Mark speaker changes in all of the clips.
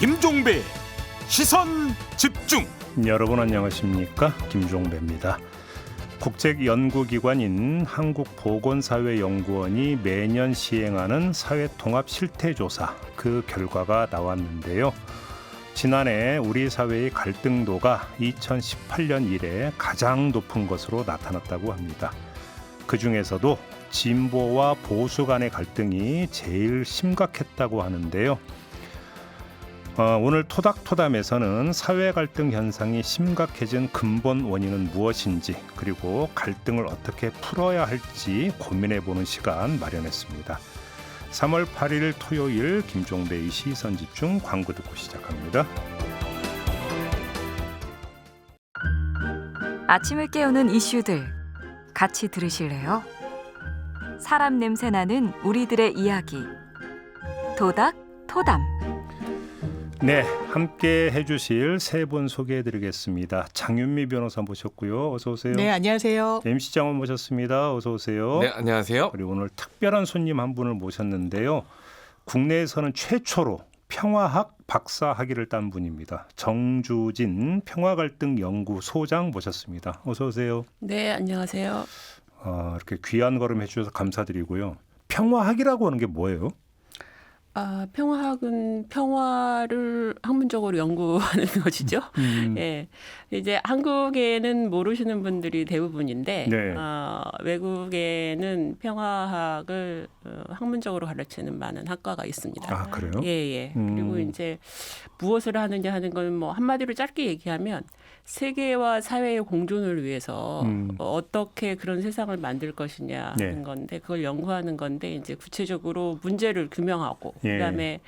Speaker 1: 김종배 시선 집중.
Speaker 2: 여러분 안녕하십니까? 김종배입니다. 국책연구기관인 한국보건사회연구원이 매년 시행하는 사회통합 실태조사, 그 결과가 나왔는데요. 지난해 우리 사회의 갈등도가 2018년 이래 가장 높은 것으로 나타났다고 합니다. 그 중에서도 진보와 보수 간의 갈등이 제일 심각했다고 하는데요. 오늘 토닥토담에서는 사회 갈등 현상이 심각해진 근본 원인은 무엇인지, 그리고 갈등을 어떻게 풀어야 할지 고민해보는 시간 마련했습니다. 3월 8일 토요일 김종배의 시선집중, 광고 듣고 시작합니다.
Speaker 3: 아침을 깨우는 이슈들 같이 들으실래요? 사람 냄새 나는 우리들의 이야기, 토닥토담.
Speaker 2: 네, 함께 해주실 세 분 소개해드리겠습니다. 장윤미 변호사 모셨고요. 어서 오세요.
Speaker 4: 네, 안녕하세요.
Speaker 2: MC 장원 모셨습니다. 어서 오세요.
Speaker 5: 네, 안녕하세요.
Speaker 2: 그리고 오늘 특별한 손님 한 분을 모셨는데요. 국내에서는 최초로 평화학 박사 학위를 딴 분입니다. 정주진 평화갈등연구소장 모셨습니다. 어서 오세요.
Speaker 4: 네, 안녕하세요.
Speaker 2: 이렇게 귀한 걸음 해주셔서 감사드리고요. 평화학이라고 하는 게 뭐예요?
Speaker 4: 평화학은 평화를 학문적으로 연구하는 것이죠. 예, 이제 한국에는 모르시는 분들이 대부분인데,
Speaker 2: 네.
Speaker 4: 외국에는 평화학을 학문적으로 가르치는 많은 학과가 있습니다.
Speaker 2: 아, 그래요?
Speaker 4: 예. 그리고 이제 무엇을 하느냐 하는 건 뭐 한마디로 짧게 얘기하면 세계와 사회의 공존을 위해서 어떻게 그런 세상을 만들 것이냐 하는
Speaker 2: 네.
Speaker 4: 건데, 그걸 연구하는 건데, 이제 구체적으로 문제를 규명하고 그다음에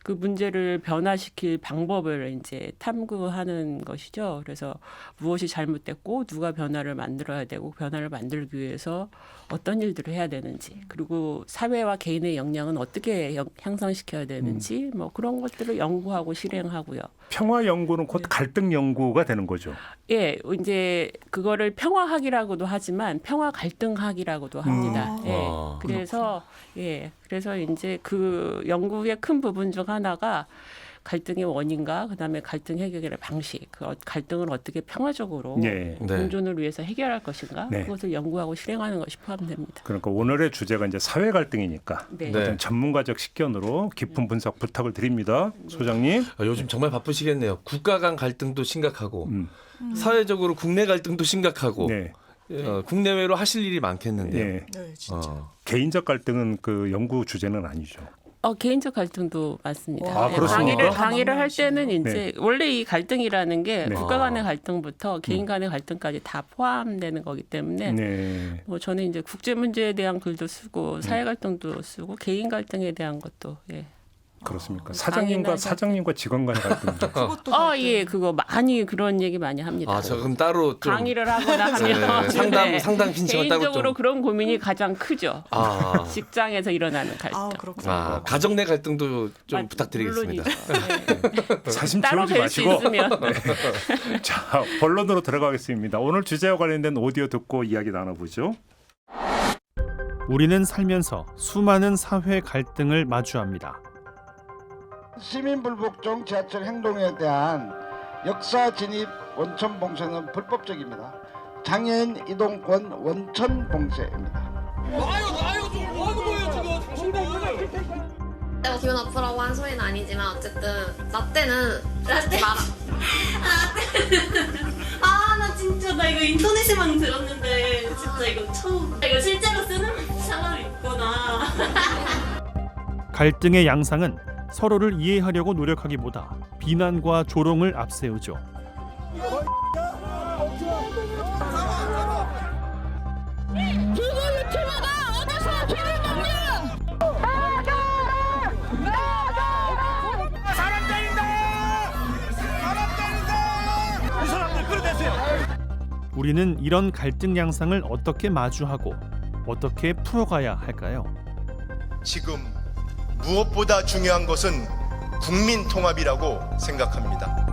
Speaker 4: 그 문제를 변화시킬 방법을 이제 탐구하는 것이죠. 그래서 무엇이 잘못됐고 누가 변화를 만들어야 되고, 변화를 만들기 위해서 어떤 일들을 해야 되는지, 그리고 사회와 개인의 역량은 어떻게 향상시켜야 되는지, 뭐 그런 것들을 연구하고 실행하고요.
Speaker 2: 평화 연구는 곧 갈등 연구가 되는 거죠.
Speaker 4: 예, 이제 그거를 평화학이라고도 하지만 평화 갈등학이라고도 합니다. 그래서 이제 그 연구의 큰 부분 중 하나가 갈등의 원인과 그다음에 갈등 해결의 방식, 그 갈등을 어떻게 평화적으로 공존을 위해서 해결할 것인가, 그것을 연구하고 실행하는 것이 포함됩니다.
Speaker 2: 그러니까 오늘의 주제가 이제 사회 갈등이니까 어떤 전문가적 식견으로 깊은 분석 부탁을 드립니다. 소장님.
Speaker 5: 요즘 정말 바쁘시겠네요. 국가 간 갈등도 심각하고 사회적으로 국내 갈등도 심각하고 국내외로 하실 일이 많겠는데요.
Speaker 4: 네, 진짜.
Speaker 2: 개인적 갈등은 그 연구 주제는 아니죠.
Speaker 4: 개인적 갈등도 많습니다.
Speaker 2: 그렇습니까?
Speaker 4: 강의를 할 때는 이제 원래 이 갈등이라는 게 국가 간의 갈등부터 개인 간의 갈등까지 다 포함되는 거기 때문에 뭐 저는 이제 국제 문제에 대한 글도 쓰고 사회 갈등도 쓰고 개인 갈등에 대한 것도
Speaker 2: 그렇습니까? 사장님과 직원 간의 갈등도.
Speaker 4: 그거 많이 그런 얘기 많이 합니다.
Speaker 5: 저 그럼 따로 좀
Speaker 4: 강의를 하거나 하면
Speaker 5: 상담 신청을 따로
Speaker 4: 개인적으로
Speaker 5: 좀.
Speaker 4: 그런 고민이 가장 크죠. 직장에서 일어나는 갈등.
Speaker 5: 그렇구나. 가정 내 갈등도 좀 부탁드리겠습니다.
Speaker 2: 사심
Speaker 4: 따로
Speaker 2: 채우지
Speaker 4: 뵐 수
Speaker 2: 마시고.
Speaker 4: 있으면.
Speaker 2: 자, 본론으로 들어가겠습니다. 오늘 주제와 관련된 오디오 듣고 이야기 나눠보죠.
Speaker 6: 우리는 살면서 수많은 사회 갈등을 마주합니다.
Speaker 7: 시민불복종 지하철 행동에 대한 역사 진입 원천 봉쇄는 불법적입니다. 장애인 이동권 원천 봉쇄입니다.
Speaker 8: 나요 좀 뭐하는 거예요 지금?
Speaker 9: 내가 기분 나쁘라고 한 소리는 아니지만 어쨌든 라떼는 라떼 말아.
Speaker 8: 나 진짜 나 이거 인터넷에만 들었는데 진짜 이거 처음. 이거 실제로 쓰는 사람이 있구나.
Speaker 6: 갈등의 양상은 서로를 이해하려고 노력하기보다 비난과 조롱을 앞세우죠. 우리는 이런 갈등 양상을 어떻게 마주하고 어떻게 풀어가야 할까요?
Speaker 10: 지금 무엇보다 중요한 것은 국민 통합이라고 생각합니다.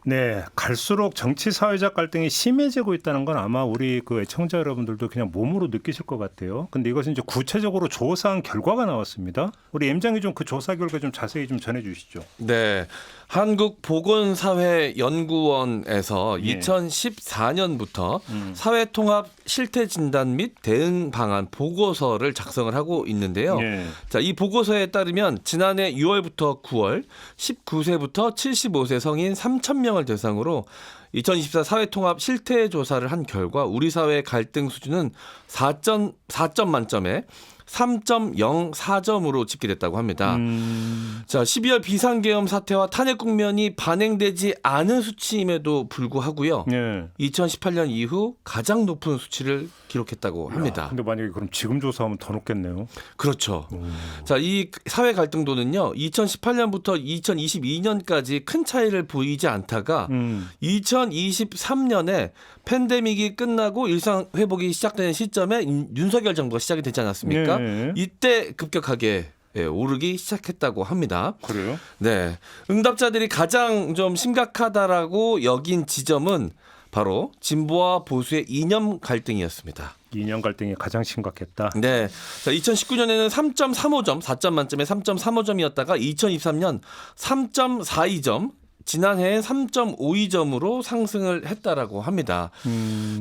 Speaker 2: 네, 갈수록 정치 사회적 갈등이 심해지고 있다는 건 아마 우리 그 애청자 여러분들도 그냥 몸으로 느끼실 것 같아요. 근데 이것은 이제 구체적으로 조사한 결과가 나왔습니다. 우리 M장이 좀 그 조사 결과 좀 자세히 좀 전해주시죠.
Speaker 5: 네, 한국보건사회연구원에서
Speaker 2: 예.
Speaker 5: 2014년부터 사회통합 실태진단 및 대응 방안 보고서를 작성을 하고 있는데요.
Speaker 2: 예.
Speaker 5: 자, 이 보고서에 따르면 지난해 6월부터 9월 19세부터 75세 성인 3,000명을 대상으로 2024 사회통합 실태조사를 한 결과 우리 사회의 갈등 수준은 4점 만점에 3.04점으로 집계됐다고 합니다. 자, 12월 비상계엄 사태와 탄핵 국면이 반영되지 않은 수치임에도 불구하고요.
Speaker 2: 예.
Speaker 5: 2018년 이후 가장 높은 수치를 기록했다고 합니다.
Speaker 2: 근데 만약에 그럼 지금 조사하면 더 높겠네요.
Speaker 5: 그렇죠. 자, 이 사회 갈등도는요. 2018년부터 2022년까지 큰 차이를 보이지 않다가 2023년에 팬데믹이 끝나고 일상 회복이 시작되는 시점에 윤석열 정부가 시작이 되지 않았습니까?
Speaker 2: 네.
Speaker 5: 이때 급격하게 오르기 시작했다고 합니다.
Speaker 2: 그래요?
Speaker 5: 네, 응답자들이 가장 좀 심각하다라고 여긴 지점은 바로 진보와 보수의 이념 갈등이었습니다.
Speaker 2: 이념 갈등이 가장 심각했다.
Speaker 5: 네, 자, 2019년에는 3.35점, 4점 만점에 3.35점이었다가 2023년 3.42점, 지난해엔 3.52점으로 상승을 했다라고 합니다.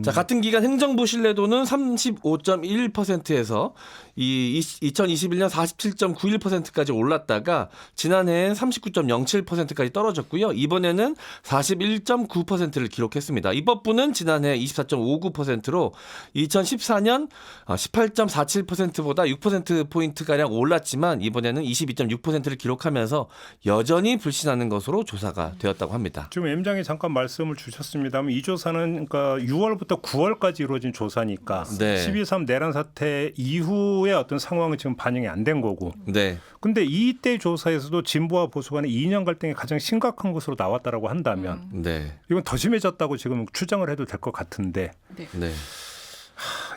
Speaker 5: 자, 같은 기간 행정부 신뢰도는 35.1%에서 이 2021년 47.91%까지 올랐다가 지난해엔 39.07%까지 떨어졌고요. 이번에는 41.9%를 기록했습니다. 입법부는 지난해 24.59%로 2014년 18.47%보다 6%포인트가량 올랐지만 이번에는 22.6%를 기록하면서 여전히 불신하는 것으로 조사가 되었다고 합니다.
Speaker 2: 지금 M장이 잠깐 말씀을 주셨습니다만 이 조사는 그러니까 6월부터 9월까지 이루어진 조사니까
Speaker 5: 네.
Speaker 2: 12.3 내란 사태 이후의 어떤 상황은 지금 반영이 안 된 거고.
Speaker 5: 네.
Speaker 2: 근데 이때 조사에서도 진보와 보수 간의 이념 갈등이 가장 심각한 것으로 나왔다라고 한다면
Speaker 5: 네.
Speaker 2: 이건 더 심해졌다고 지금 추정을 해도 될 것 같은데
Speaker 5: 네.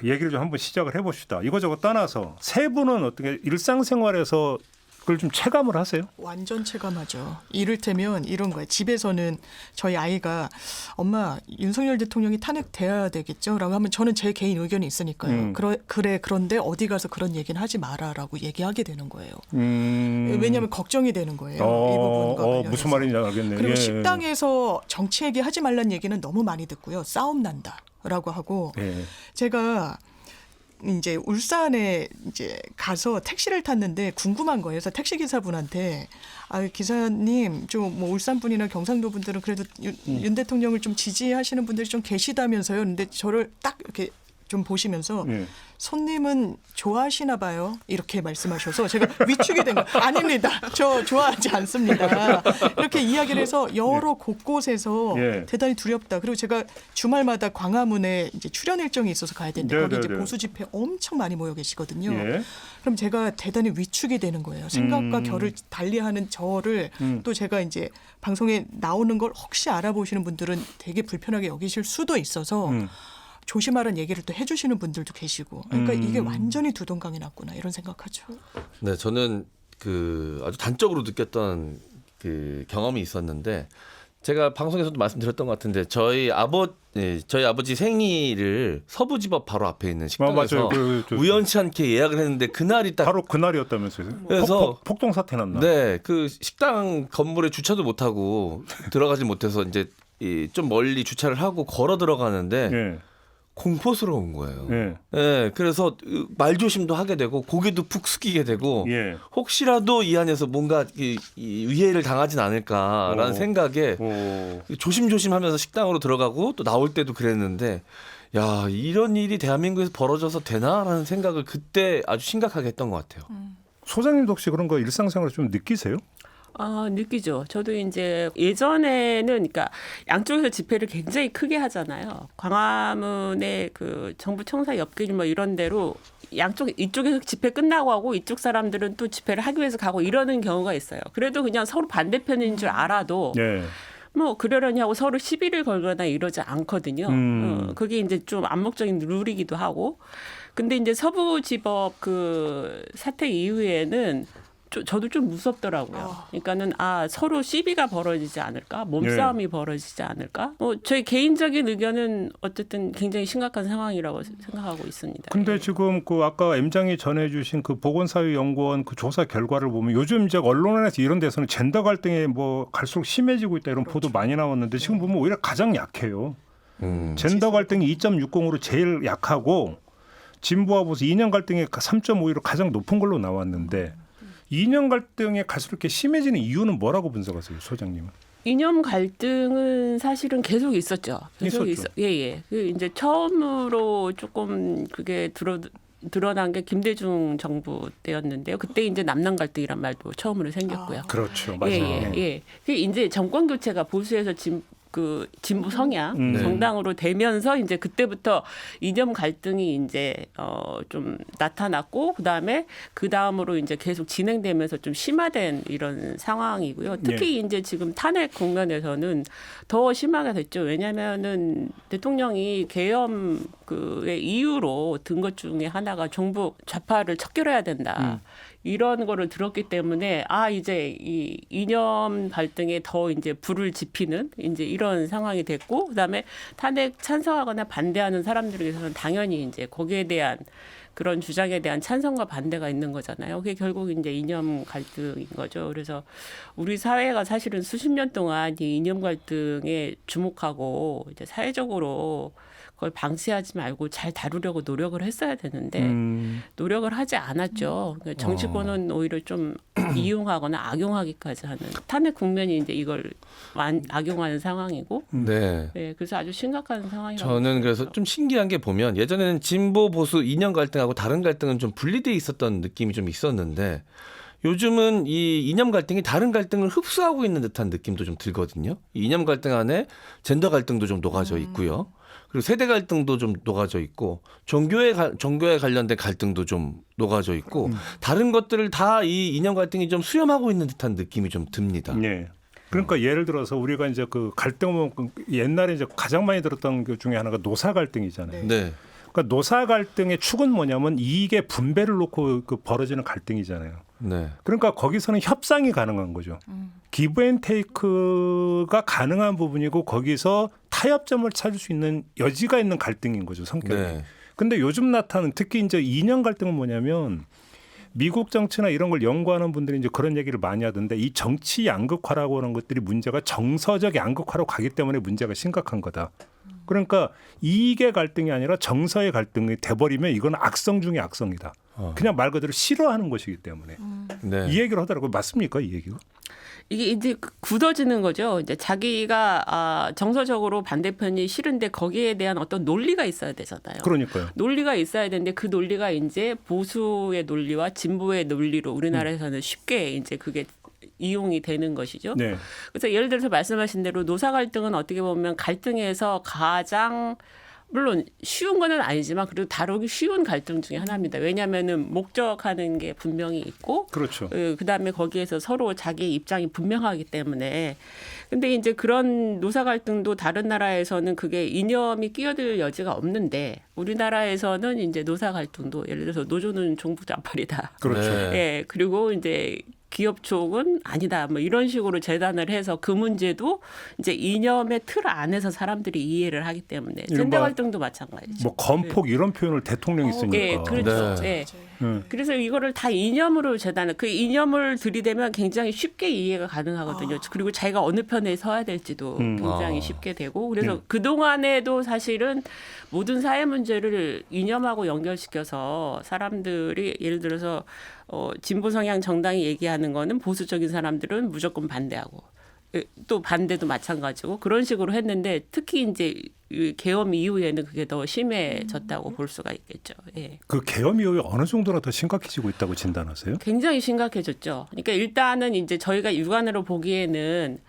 Speaker 2: 얘기를 좀 한번 시작을 해봅시다. 이거저거 떠나서 세 분은 어떻게 일상생활에서 그걸 좀 체감을 하세요?
Speaker 11: 완전 체감하죠. 이를테면 이런 거예요. 집에서는 저희 아이가 엄마 윤석열 대통령이 탄핵돼야 되겠죠? 라고 하면 저는 제 개인 의견이 있으니까요. 그런데 어디 가서 그런 얘기는 하지 마라라고 얘기하게 되는 거예요. 왜냐하면 걱정이 되는 거예요. 이 부분과 관련해서.
Speaker 2: 무슨 말인지 알겠네요.
Speaker 11: 그리고
Speaker 2: 예.
Speaker 11: 식당에서 정치 얘기 하지 말란 얘기는 너무 많이 듣고요. 싸움 난다라고 하고
Speaker 2: 예.
Speaker 11: 제가 이제 울산에 이제 가서 택시를 탔는데 궁금한 거예요. 그래서 택시 기사분한테 기사님 좀 뭐 울산 분이나 경상도 분들은 그래도 윤 대통령을 좀 지지하시는 분들이 좀 계시다면서요. 근데 저를 딱 이렇게 좀 보시면서 손님은 좋아하시나 봐요. 이렇게 말씀하셔서 제가 위축이 된 거예요. 아닙니다. 저 좋아하지 않습니다. 이렇게 이야기를 해서 여러 곳곳에서 대단히 두렵다. 그리고 제가 주말마다 광화문에 이제 출연 일정이 있어서 가야 되는데 거기 이제 보수 집회 엄청 많이 모여 계시거든요. 그럼 제가 대단히 위축이 되는 거예요. 생각과 결을 달리하는 저를 또 제가 이제 방송에 나오는 걸 혹시 알아보시는 분들은 되게 불편하게 여기실 수도 있어서 조심하라는 얘기를 또 해주시는 분들도 계시고 그러니까 이게 완전히 두동강이 났구나 이런 생각하죠.
Speaker 5: 네, 저는 그 아주 단적으로 느꼈던 그 경험이 있었는데 제가 방송에서도 말씀드렸던 것 같은데 저희 아버지 생일을 서부지법 바로 앞에 있는 식당에서 우연치 않게 예약을 했는데 그날이 딱
Speaker 2: 바로 그날이었다면서요.
Speaker 5: 그래서
Speaker 2: 폭동 사태 났나?
Speaker 5: 네, 그 식당 건물에 주차도 못 하고 들어가지 못해서 이제 좀 멀리 주차를 하고 걸어 들어가는데. 공포스러운 거예요. 네, 그래서 말조심도 하게 되고 고개도 푹 숙이게 되고 혹시라도 이 안에서 뭔가 이 위해를 당하진 않을까라는 생각에 조심조심하면서 식당으로 들어가고 또 나올 때도 그랬는데 야, 이런 일이 대한민국에서 벌어져서 되나라는 생각을 그때 아주 심각하게 했던 것 같아요.
Speaker 2: 소장님도 혹시 그런 거 일상생활에 좀 느끼세요?
Speaker 4: 느끼죠. 저도 이제 예전에는 그러니까 양쪽에서 집회를 굉장히 크게 하잖아요. 광화문의 그 정부 청사 옆길 뭐 이런 데로 이쪽에서 집회 끝나고 하고 이쪽 사람들은 또 집회를 하기 위해서 가고 이러는 경우가 있어요. 그래도 그냥 서로 반대편인 줄 알아도 뭐 그러려니 하고 서로 시비를 걸거나 이러지 않거든요. 그게 이제 좀 암묵적인 룰이기도 하고. 근데 이제 서부지법 그 사태 이후에는 저도 좀 무섭더라고요. 그러니까는 서로 시비가 벌어지지 않을까, 몸싸움이 벌어지지 않을까. 저희 개인적인 의견은 어쨌든 굉장히 심각한 상황이라고 생각하고 있습니다.
Speaker 2: 근데 지금 그 아까 M장이 전해주신 그 보건사회연구원 그 조사 결과를 보면 요즘 이제 언론에서 이런 데서는 젠더 갈등이 뭐 갈수록 심해지고 있다 이런 보도 많이 나왔는데 지금 보면 오히려 가장 약해요. 젠더 갈등이 2.60으로 제일 약하고 진보와 보수 이념 갈등이 3.52로 가장 높은 걸로 나왔는데 이념 갈등이 갈수록 이렇게 심해지는 이유는 뭐라고 분석하세요, 소장님은?
Speaker 4: 이념 갈등은 사실은 계속 있었죠. 계속 예. 그 이제 처음으로 조금 그게 드러난 게 김대중 정부 때였는데요. 그때 이제 남남 갈등이란 말도 처음으로 생겼고요.
Speaker 2: 그렇죠, 맞아요.
Speaker 4: 예. 그 이제 정권 교체가 보수에서 진보 성향 정당으로 되면서 이제 그때부터 이념 갈등이 이제 좀 나타났고 그 다음으로 이제 계속 진행되면서 좀 심화된 이런 상황이고요. 특히 이제 지금 탄핵 국면에서는 더 심하게 됐죠. 왜냐하면은 대통령이 계엄 그의 이유로 든 것 중에 하나가 정부 좌파를 척결해야 된다. 이런 거를 들었기 때문에 이제 이 이념 갈등에 더 이제 불을 지피는 이제 이런 상황이 됐고 그다음에 탄핵 찬성하거나 반대하는 사람들에게서는 당연히 이제 거기에 대한 그런 주장에 대한 찬성과 반대가 있는 거잖아요. 그게 결국 이제 이념 갈등인 거죠. 그래서 우리 사회가 사실은 수십 년 동안 이 이념 갈등에 주목하고 이제 사회적으로 그걸 방치하지 말고 잘 다루려고 노력을 했어야 되는데 노력을 하지 않았죠. 그러니까 정치권은 오히려 좀 이용하거나 악용하기까지 하는 탄핵 국면이 이제 이걸 악용하는 상황이고 네, 그래서 아주 심각한 상황이라고
Speaker 5: 저는 그래서 좀 신기한 게 보면 예전에는 진보 보수 이념 갈등하고 다른 갈등은 좀 분리돼 있었던 느낌이 좀 있었는데 요즘은 이 이념 갈등이 다른 갈등을 흡수하고 있는 듯한 느낌도 좀 들거든요. 이 이념 갈등 안에 젠더 갈등도 좀 녹아져 있고요. 그리고 세대 갈등도 좀 녹아져 있고 종교에 관련된 갈등도 좀 녹아져 있고 다른 것들을 다 이 이념 갈등이 좀 수렴하고 있는 듯한 느낌이 좀 듭니다.
Speaker 2: 네. 그러니까 예를 들어서 우리가 이제 그 갈등은 옛날에 이제 가장 많이 들었던 것 중에 하나가 노사 갈등이잖아요.
Speaker 5: 네.
Speaker 2: 그러니까 노사 갈등의 축은 뭐냐면 이익의 분배를 놓고 그 벌어지는 갈등이잖아요.
Speaker 5: 네.
Speaker 2: 그러니까 거기서는 협상이 가능한 거죠. 기브 앤 테이크가 가능한 부분이고 거기서 타협점을 찾을 수 있는 여지가 있는 갈등인 거죠, 성격이.
Speaker 5: 네.
Speaker 2: 근데 요즘 나타나는 특히 이제 이념 갈등은 뭐냐면 미국 정치나 이런 걸 연구하는 분들이 이제 그런 얘기를 많이 하던데 이 정치 양극화라고 하는 것들이 문제가 정서적 양극화로 가기 때문에 문제가 심각한 거다. 그러니까 이익의 갈등이 아니라 정서의 갈등이 돼버리면 이건 악성 중에 악성이다. 그냥 말 그대로 싫어하는 것이기 때문에
Speaker 5: 네.
Speaker 2: 이 얘기를 하더라고요. 맞습니까, 이 얘기가?
Speaker 4: 이게 이제 굳어지는 거죠. 이제 자기가 정서적으로 반대편이 싫은데 거기에 대한 어떤 논리가 있어야 되잖아요.
Speaker 2: 그러니까요.
Speaker 4: 논리가 있어야 되는데 그 논리가 이제 보수의 논리와 진보의 논리로 우리나라에서는 쉽게 이제 그게 이용이 되는 것이죠.
Speaker 2: 네.
Speaker 4: 그래서 예를 들어서 말씀하신 대로 노사 갈등은 어떻게 보면 갈등에서 가장 물론 쉬운 건 아니지만 그래도 다루기 쉬운 갈등 중에 하나입니다. 왜냐하면은 목적하는 게 분명히 있고,
Speaker 2: 그렇죠.
Speaker 4: 그다음에 거기에서 서로 자기의 입장이 분명하기 때문에. 근데 이제 그런 노사 갈등도 다른 나라에서는 그게 이념이 끼어들 여지가 없는데 우리나라에서는 이제 노사 갈등도 예를 들어서 노조는 종북 좌팔이다.
Speaker 2: 그렇죠.
Speaker 5: 네.
Speaker 4: 예, 그리고 이제 기업 쪽은 아니다. 뭐 이런 식으로 재단을 해서 그 문제도 이제 이념의 틀 안에서 사람들이 이해를 하기 때문에 젠더 갈등도 마찬가지죠.
Speaker 2: 뭐 건폭 이런 표현을 대통령이 쓰니까.
Speaker 4: 예, 그렇죠.
Speaker 5: 네.
Speaker 4: 그래서 이거를 다 이념으로 재단을 그 이념을 들이대면 굉장히 쉽게 이해가 가능하거든요. 그리고 자기가 어느 편에 서야 될지도 굉장히 쉽게 되고 그래서 그 동안에도 사실은 모든 사회 문제를 이념하고 연결시켜서 사람들이 예를 들어서 진보 성향 정당이 얘기하는 거는 보수적인 사람들은 무조건 반대하고 또 반대도 마찬가지고 그런 식으로 했는데 특히 이제 계엄 이후에는 그게 더 심해졌다고 볼 수가 있겠죠. 예.
Speaker 2: 그 계엄 이후에 어느 정도나 더 심각해지고 있다고 진단하세요?
Speaker 4: 굉장히 심각해졌죠. 그러니까 일단은 이제 저희가 육안으로 보기에는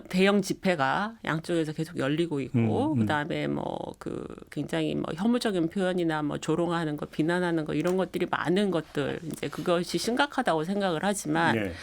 Speaker 4: 대형 집회가 양쪽에서 계속 열리고 있고 그다음에 뭐 그 굉장히 뭐 혐오적인 표현이나 뭐 조롱하는 거, 비난하는 거 이런 것들이 많은 것들 이제 그것이 심각하다고 생각을 하지만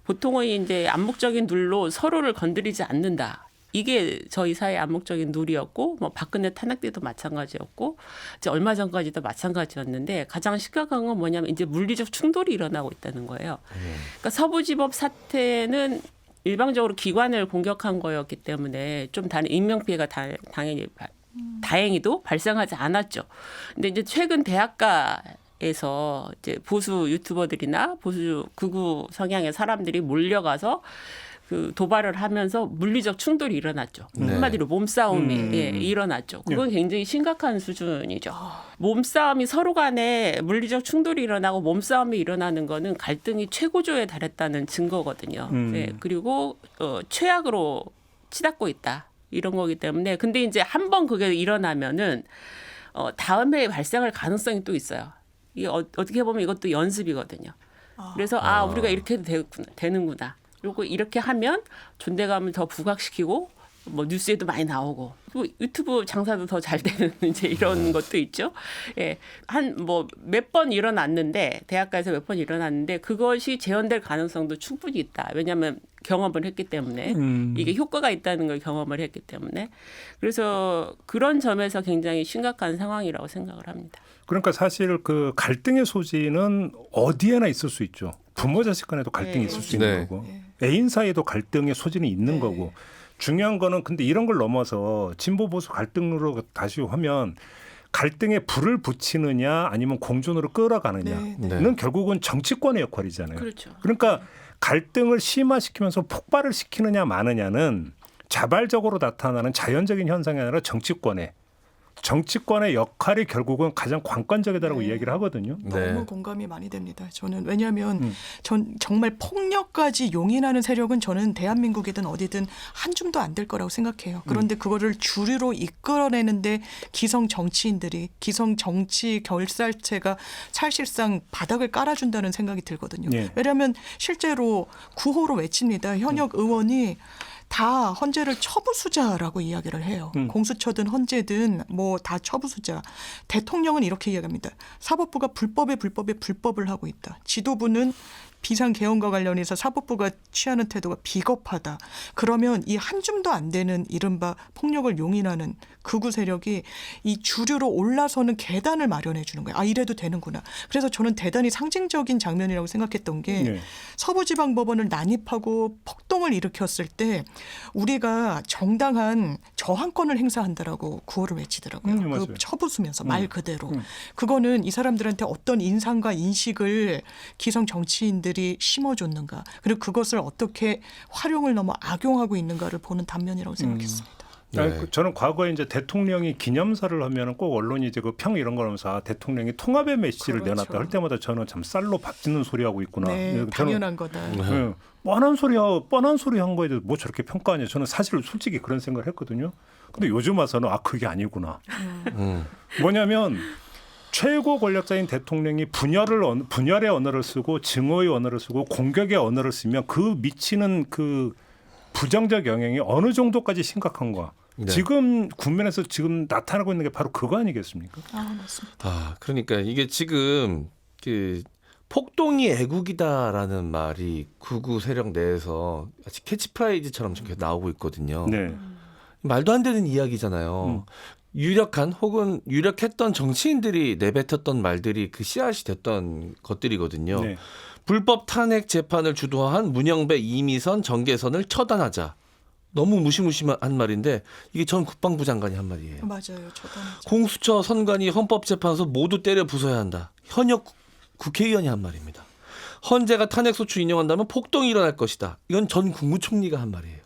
Speaker 4: 보통은 이제 암묵적인 둘로 서로를 건드리지 않는다. 이게 저희 사회의 암묵적인 누리였고 뭐 박근혜 탄핵 때도 마찬가지였고 이제 얼마 전까지도 마찬가지였는데 가장 심각한 건 뭐냐면 이제 물리적 충돌이 일어나고 있다는 거예요. 그러니까 서부지법 사태는 일방적으로 기관을 공격한 거였기 때문에 좀 다른 인명피해가 당연히 다행히도 발생하지 않았죠. 근데 이제 최근 대학가에서 이제 보수 유튜버들이나 보수 극우 성향의 사람들이 몰려가서 그 도발을 하면서 물리적 충돌이 일어났죠. 한마디로 몸싸움이 일어났죠. 그건 굉장히 심각한 수준이죠. 몸싸움이 서로 간에 물리적 충돌이 일어나고 몸싸움이 일어나는 거는 갈등이 최고조에 달했다는 증거거든요. 그리고 최악으로 치닫고 있다. 이런 거기 때문에 근데 이제 한 번 그게 일어나면은 다음에 발생할 가능성이 또 있어요. 이게 어떻게 보면 이것도 연습이거든요. 그래서 우리가 이렇게 해도 되는구나. 그리고 이렇게 하면 존재감을 더 부각시키고 뭐 뉴스에도 많이 나오고 또 유튜브 장사도 더 잘 되는 이제 이런 것도 있죠. 예, 한 뭐 몇 번 일어났는데 대학가에서 몇 번 일어났는데 그것이 재현될 가능성도 충분히 있다. 왜냐하면 경험을 했기 때문에 이게 효과가 있다는 걸 경험을 했기 때문에 그래서 그런 점에서 굉장히 심각한 상황이라고 생각을 합니다.
Speaker 2: 그러니까 사실 그 갈등의 소지는 어디에나 있을 수 있죠. 부모 자식 간에도 갈등이 있을 수 있는 거고 애인 사이에도 갈등의 소지는 있는 거고 중요한 거는 근데 이런 걸 넘어서 진보 보수 갈등으로 다시 하면 갈등에 불을 붙이느냐 아니면 공존으로 끌어가느냐는 결국은 정치권의 역할이잖아요.
Speaker 4: 그렇죠.
Speaker 2: 그러니까 갈등을 심화시키면서 폭발을 시키느냐 마느냐는 자발적으로 나타나는 자연적인 현상이 아니라 정치권의 역할이 결국은 가장 관건적이다라고 이야기를 하거든요.
Speaker 11: 너무 공감이 많이 됩니다. 저는 왜냐하면 전 정말 폭력까지 용인하는 세력은 저는 대한민국이든 어디든 한 줌도 안 될 거라고 생각해요. 그런데 그거를 주류로 이끌어내는데 기성 정치인들이 기성 정치 결살체가 사실상 바닥을 깔아준다는 생각이 들거든요. 왜냐하면 실제로 구호로 외칩니다. 현역 의원이 다 헌재를 처부수자라고 이야기를 해요. 공수처든 헌재든 뭐 다 처부수자. 대통령은 이렇게 이야기합니다. 사법부가 불법에 불법을 하고 있다. 지도부는 비상개헌과 관련해서 사법부가 취하는 태도가 비겁하다. 그러면 이 한 줌도 안 되는 이른바 폭력을 용인하는 극우 세력이 이 주류로 올라서는 계단을 마련해 주는 거예요. 이래도 되는구나. 그래서 저는 대단히 상징적인 장면이라고 생각했던 게 서부지방법원을 난입하고 폭동을 일으켰을 때 우리가 정당한 저항권을 행사한다라고 구호를 외치더라고요. 그 처부수면서 말 그대로. 그거는 이 사람들한테 어떤 인상과 인식을 기성 정치인들이 심어줬는가. 그리고 그것을 어떻게 활용을 넘어 악용하고 있는가를 보는 단면이라고 생각했습니다.
Speaker 2: 저는 과거에 이제 대통령이 기념사를 하면 꼭 언론이 이제 그 평 이런 걸 하면서 대통령이 통합의 메시지를 내놨다 할 때마다 저는 참 쌀로 밥 짓는 소리 하고 있구나.
Speaker 11: 당연한 거다.
Speaker 2: 뻔한 소리 한 거에 대해서 뭐 저렇게 평가하냐. 저는 사실 솔직히 그런 생각을 했거든요. 근데 요즘 와서는 그게 아니구나. 뭐냐면 최고 권력자인 대통령이 분열의 언어를 쓰고 증오의 언어를 쓰고 공격의 언어를 쓰면 그 미치는 그 부정적 영향이 어느 정도까지 심각한가. 지금 국면에서 지금 나타나고 있는 게 바로 그거 아니겠습니까?
Speaker 11: 맞습니다.
Speaker 5: 그러니까 이게 지금 그 폭동이 애국이다라는 말이 극우 세력 내에서 아직 캐치프라이즈처럼 계속 나오고 있거든요. 말도 안 되는 이야기잖아요. 유력한 혹은 유력했던 정치인들이 내뱉었던 말들이 그 씨앗이 됐던 것들이거든요. 불법 탄핵 재판을 주도한 문영배, 이미선, 정계선을 처단하자. 너무 무시무시한 말인데 이게 전 국방부 장관이 한 말이에요.
Speaker 11: 맞아요. 처단하자.
Speaker 5: 공수처, 선관위, 헌법재판소 모두 때려 부숴야 한다. 현역 국회의원이 한 말입니다. 헌재가 탄핵소추 인용한다면 폭동이 일어날 것이다. 이건 전 국무총리가 한 말이에요.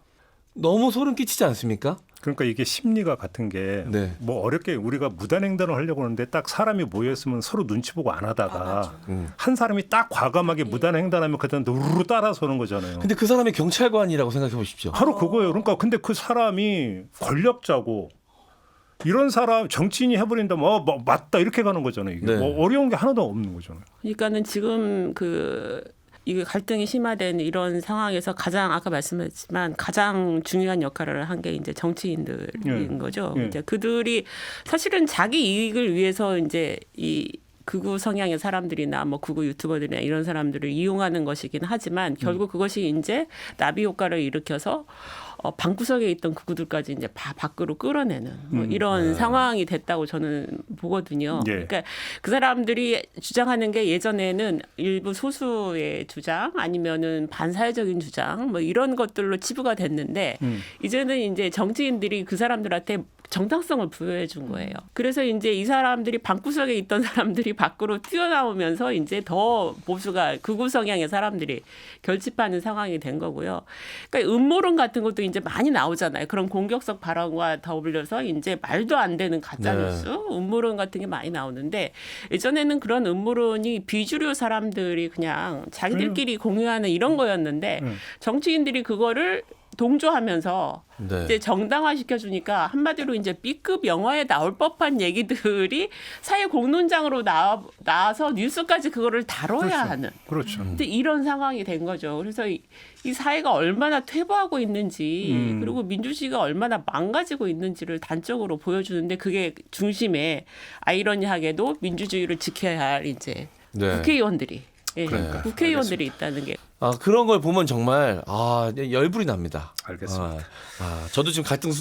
Speaker 5: 너무 소름 끼치지 않습니까?
Speaker 2: 그러니까 이게 심리가 같은 게 뭐 어렵게 우리가 무단횡단을 하려고 하는데 딱 사람이 모여있으면 서로 눈치 보고 안 하다가 한 사람이 딱 과감하게 무단횡단하면 그다음 우르르 따라서는 거잖아요.
Speaker 5: 근데 그 사람이 경찰관이라고 생각해 보십시오.
Speaker 2: 바로 그거예요. 그러니까 근데 그 사람이 권력자고 이런 사람 정치인이 해버린다면 뭐 맞다 이렇게 가는 거잖아요. 이게 뭐 어려운 게 하나도 없는 거잖아요.
Speaker 4: 그러니까는 지금 이게 갈등이 심화된 이런 상황에서 가장 아까 말씀했지만 가장 중요한 역할을 한 게 이제 정치인들인 거죠. 이제 그들이 사실은 자기 이익을 위해서 이제 이 극우 성향의 사람들이나 뭐 극우 유튜버들이나 이런 사람들을 이용하는 것이긴 하지만 결국 그것이 이제 나비 효과를 일으켜서 방구석에 있던 극우들까지 이제 밖으로 끌어내는 뭐 이런 상황이 됐다고 저는 보거든요.
Speaker 2: 예.
Speaker 4: 그러니까 그 사람들이 주장하는 게 예전에는 일부 소수의 주장 아니면은 반사회적인 주장 뭐 이런 것들로 치부가 됐는데 이제는 이제 정치인들이 그 사람들한테 정당성을 부여해 준 거예요. 그래서 이제 이 사람들이 방구석에 있던 사람들이 밖으로 튀어나오면서 이제 더 보수가 극우 성향의 사람들이 결집하는 상황이 된 거고요. 그러니까 음모론 같은 것도 이제 많이 나오잖아요. 그런 공격성 발언과 더불어서 이제 말도 안 되는 가짜뉴스, 음모론 같은 게 많이 나오는데 예전에는 그런 음모론이 비주류 사람들이 그냥 자기들끼리 공유하는 이런 거였는데 정치인들이 그거를 동조하면서 이제 정당화 시켜주니까 한마디로 이제 B급 영화에 나올 법한 얘기들이 사회 공론장으로 나와서 뉴스까지 그거를 다뤄야 하는.
Speaker 2: 그렇죠.
Speaker 4: 근데 이런 상황이 된 거죠. 그래서 이 사회가 얼마나 퇴보하고 있는지 그리고 민주주의가 얼마나 망가지고 있는지를 단적으로 보여주는데 그게 중심에 아이러니하게도 민주주의를 지켜야 할 이제 국회의원들이. 예,
Speaker 5: 그러니까.
Speaker 4: 국회의원들이 있다는 게.
Speaker 5: 그런 걸 보면 정말 열불이 납니다.
Speaker 2: 알겠습니다.
Speaker 5: 저도 지금 갈등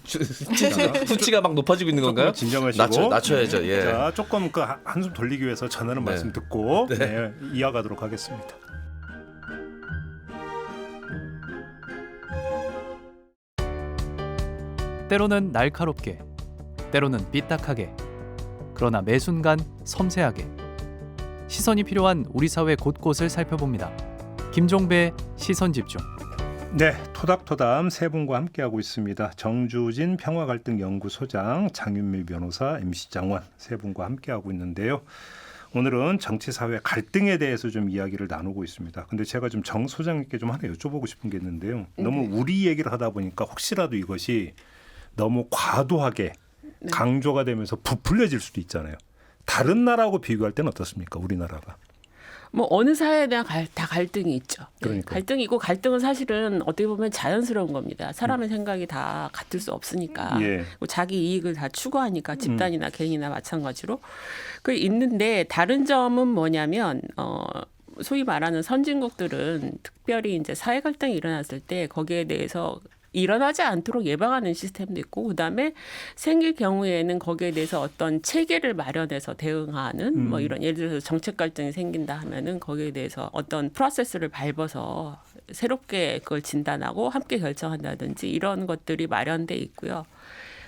Speaker 5: 수치가 막 높아지고 있는 건가요?
Speaker 2: 진정하시고
Speaker 5: 낮춰야죠. 예.
Speaker 2: 자, 조금 그 한숨 돌리기 위해서 전하는 말씀 듣고 이어가도록 하겠습니다.
Speaker 12: 때로는 날카롭게, 때로는 삐딱하게, 그러나 매 순간 섬세하게 시선이 필요한 우리 사회 곳곳을 살펴봅니다. 김종배의 시선집중.
Speaker 2: 네, 토닥토닥 세 분과 함께하고 있습니다. 정주진 평화갈등연구소장, 장윤미 변호사, MC 장원 세 분과 함께하고 있는데요. 오늘은 정치사회 갈등에 대해서 좀 이야기를 나누고 있습니다. 근데 제가 좀 정 소장님께 좀 하나 여쭤보고 싶은 게 있는데요. 너무 우리 얘기를 하다 보니까 혹시라도 이것이 너무 과도하게 강조가 되면서 부풀려질 수도 있잖아요. 다른 나라하고 비교할 때는 어떻습니까? 우리나라가.
Speaker 4: 뭐 어느 사회에 대한 다 갈등이 있죠.
Speaker 2: 그러니까.
Speaker 4: 갈등이고 갈등은 사실은 어떻게 보면 자연스러운 겁니다. 사람의 생각이 다 같을 수 없으니까. 자기 이익을 다 추구하니까 집단이나 개인이나 마찬가지로. 그 있는데 다른 점은 뭐냐면 소위 말하는 선진국들은 특별히 이제 사회 갈등이 일어났을 때 거기에 대해서 일어나지 않도록 예방하는 시스템도 있고 그다음에 생길 경우에는 거기에 대해서 어떤 체계를 마련해서 대응하는 뭐 이런 예를 들어서 정책 갈등이 생긴다 하면은 거기에 대해서 어떤 프로세스를 밟아서 새롭게 그걸 진단하고 함께 결정한다든지 이런 것들이 마련돼 있고요.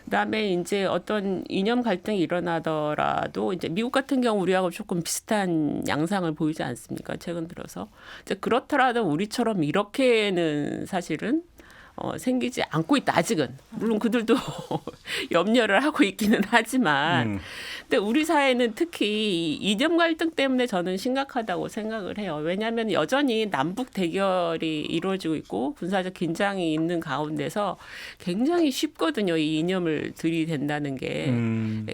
Speaker 4: 그다음에 이제 어떤 이념 갈등이 일어나더라도 이제 미국 같은 경우 우리하고 조금 비슷한 양상을 보이지 않습니까? 최근 들어서 이제 그렇더라도 우리처럼 이렇게는 사실은 생기지 않고 있다. 아직은. 물론 그들도 염려를 하고 있기는 하지만 근데 우리 사회는 특히 이념 갈등 때문에 저는 심각하다고 생각을 해요. 왜냐하면 여전히 남북 대결이 이루어지고 있고 군사적 긴장이 있는 가운데서 굉장히 쉽거든요. 이 이념을 들이댄다는 게.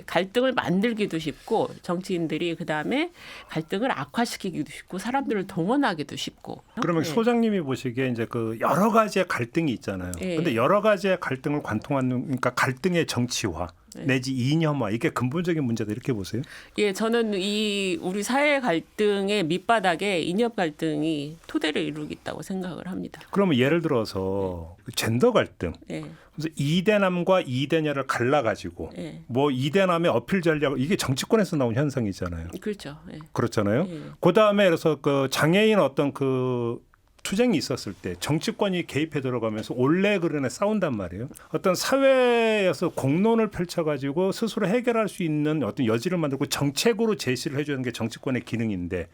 Speaker 4: 갈등을 만들기도 쉽고 정치인들이 그다음에 갈등을 악화시키기도 쉽고 사람들을 동원하기도 쉽고.
Speaker 2: 그러면 소장님이 보시기에 이제 그 여러 가지의 갈등이 있잖아요. 근데 여러 가지의 갈등을 관통하는 그러니까 갈등의 정치화 내지 이념화 이게 근본적인 문제다 이렇게 보세요?
Speaker 4: 예, 저는 이 우리 사회 갈등의 밑바닥에 이념 갈등이 토대를 이루고 있다고 생각을 합니다.
Speaker 2: 그러면 예를 들어서 젠더 갈등. 그래서 이대남과 이대녀를 갈라가지고 뭐 이대남의 어필 전략 이게 정치권에서 나온 현상이잖아요.
Speaker 4: 그렇죠.
Speaker 2: 그렇잖아요. 그다음에 그래서 그 장애인 어떤 그 투쟁이 있었을 때 정치권이 개입해 들어가면서 올레 그른에 싸운단 말이에요. 어떤 사회에서 공론을 펼쳐가지고 스스로 해결할 수 있는 어떤 여지를 만들고 정책으로 제시를 해주는 게 정치권의 기능인데